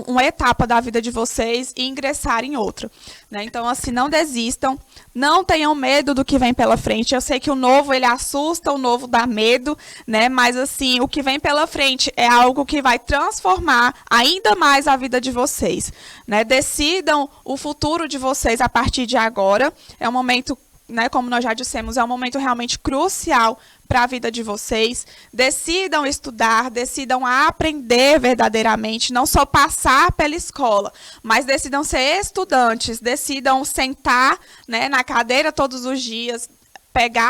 uma etapa da vida de vocês e ingressar em outra, né? Então, assim, não desistam, não tenham medo do que vem pela frente. Eu sei que o novo, ele assusta, o novo dá medo, né? Mas, assim, o que vem pela frente é algo que vai transformar ainda mais a vida de vocês, né? Decidam o futuro de vocês a partir de agora. É um momento, né, como nós já dissemos, é um momento realmente crucial para a vida de vocês. Decidam estudar, decidam aprender verdadeiramente, não só passar pela escola, mas decidam ser estudantes, decidam sentar, né, na cadeira todos os dias,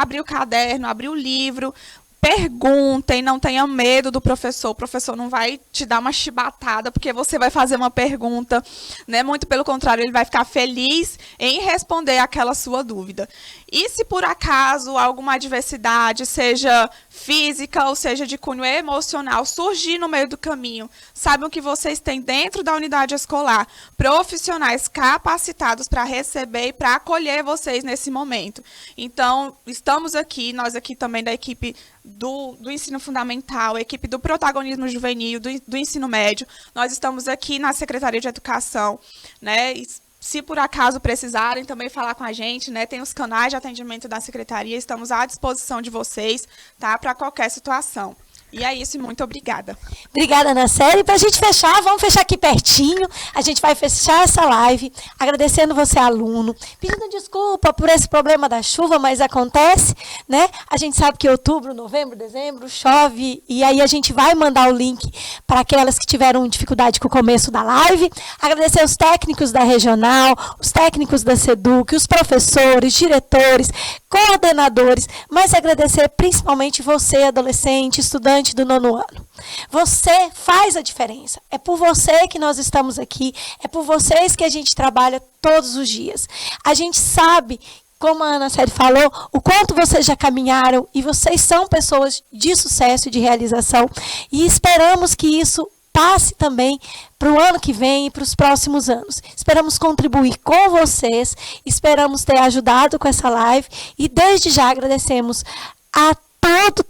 abrir o caderno, abrir o livro. Perguntem, não tenham medo do professor. O professor não vai te dar uma chibatada porque você vai fazer uma pergunta, né? Muito pelo contrário, ele vai ficar feliz em responder aquela sua dúvida. E se por acaso alguma adversidade, seja física ou seja de cunho emocional, surgir no meio do caminho, saibam que vocês têm dentro da unidade escolar profissionais capacitados para receber e para acolher vocês nesse momento. Então, estamos aqui, nós aqui também da equipe do ensino fundamental, a equipe do protagonismo juvenil, do ensino médio, nós estamos aqui na Secretaria de Educação, né? E se por acaso precisarem também falar com a gente, né, tem os canais de atendimento da Secretaria, estamos à disposição de vocês, tá, para qualquer situação. E é isso, muito obrigada. Obrigada, Ana Célia. E para a gente fechar, vamos fechar aqui pertinho. A gente vai fechar essa live agradecendo você, aluno, pedindo desculpa por esse problema da chuva, mas acontece, né? A gente sabe que outubro, novembro, dezembro chove e aí a gente vai mandar o link para aquelas que tiveram dificuldade com o começo da live. Agradecer os técnicos da regional, os técnicos da SEDUC, os professores, diretores, coordenadores, mas agradecer principalmente você, adolescente, estudante do 9º ano. Você faz a diferença. É por você que nós estamos aqui, é por vocês que a gente trabalha todos os dias. A gente sabe, como a Ana Célia falou, o quanto vocês já caminharam e vocês são pessoas de sucesso e de realização e esperamos que isso passe também para o ano que vem e para os próximos anos. Esperamos contribuir com vocês, esperamos ter ajudado com essa live e desde já agradecemos a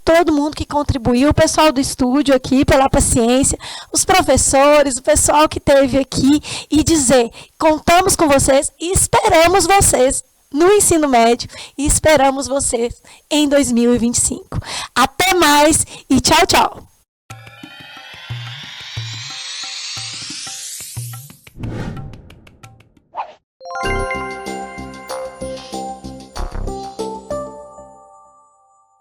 todo mundo que contribuiu, o pessoal do estúdio aqui pela paciência, os professores, o pessoal que esteve aqui e dizer, contamos com vocês e esperamos vocês no ensino médio e esperamos vocês em 2025. Até mais e tchau, tchau!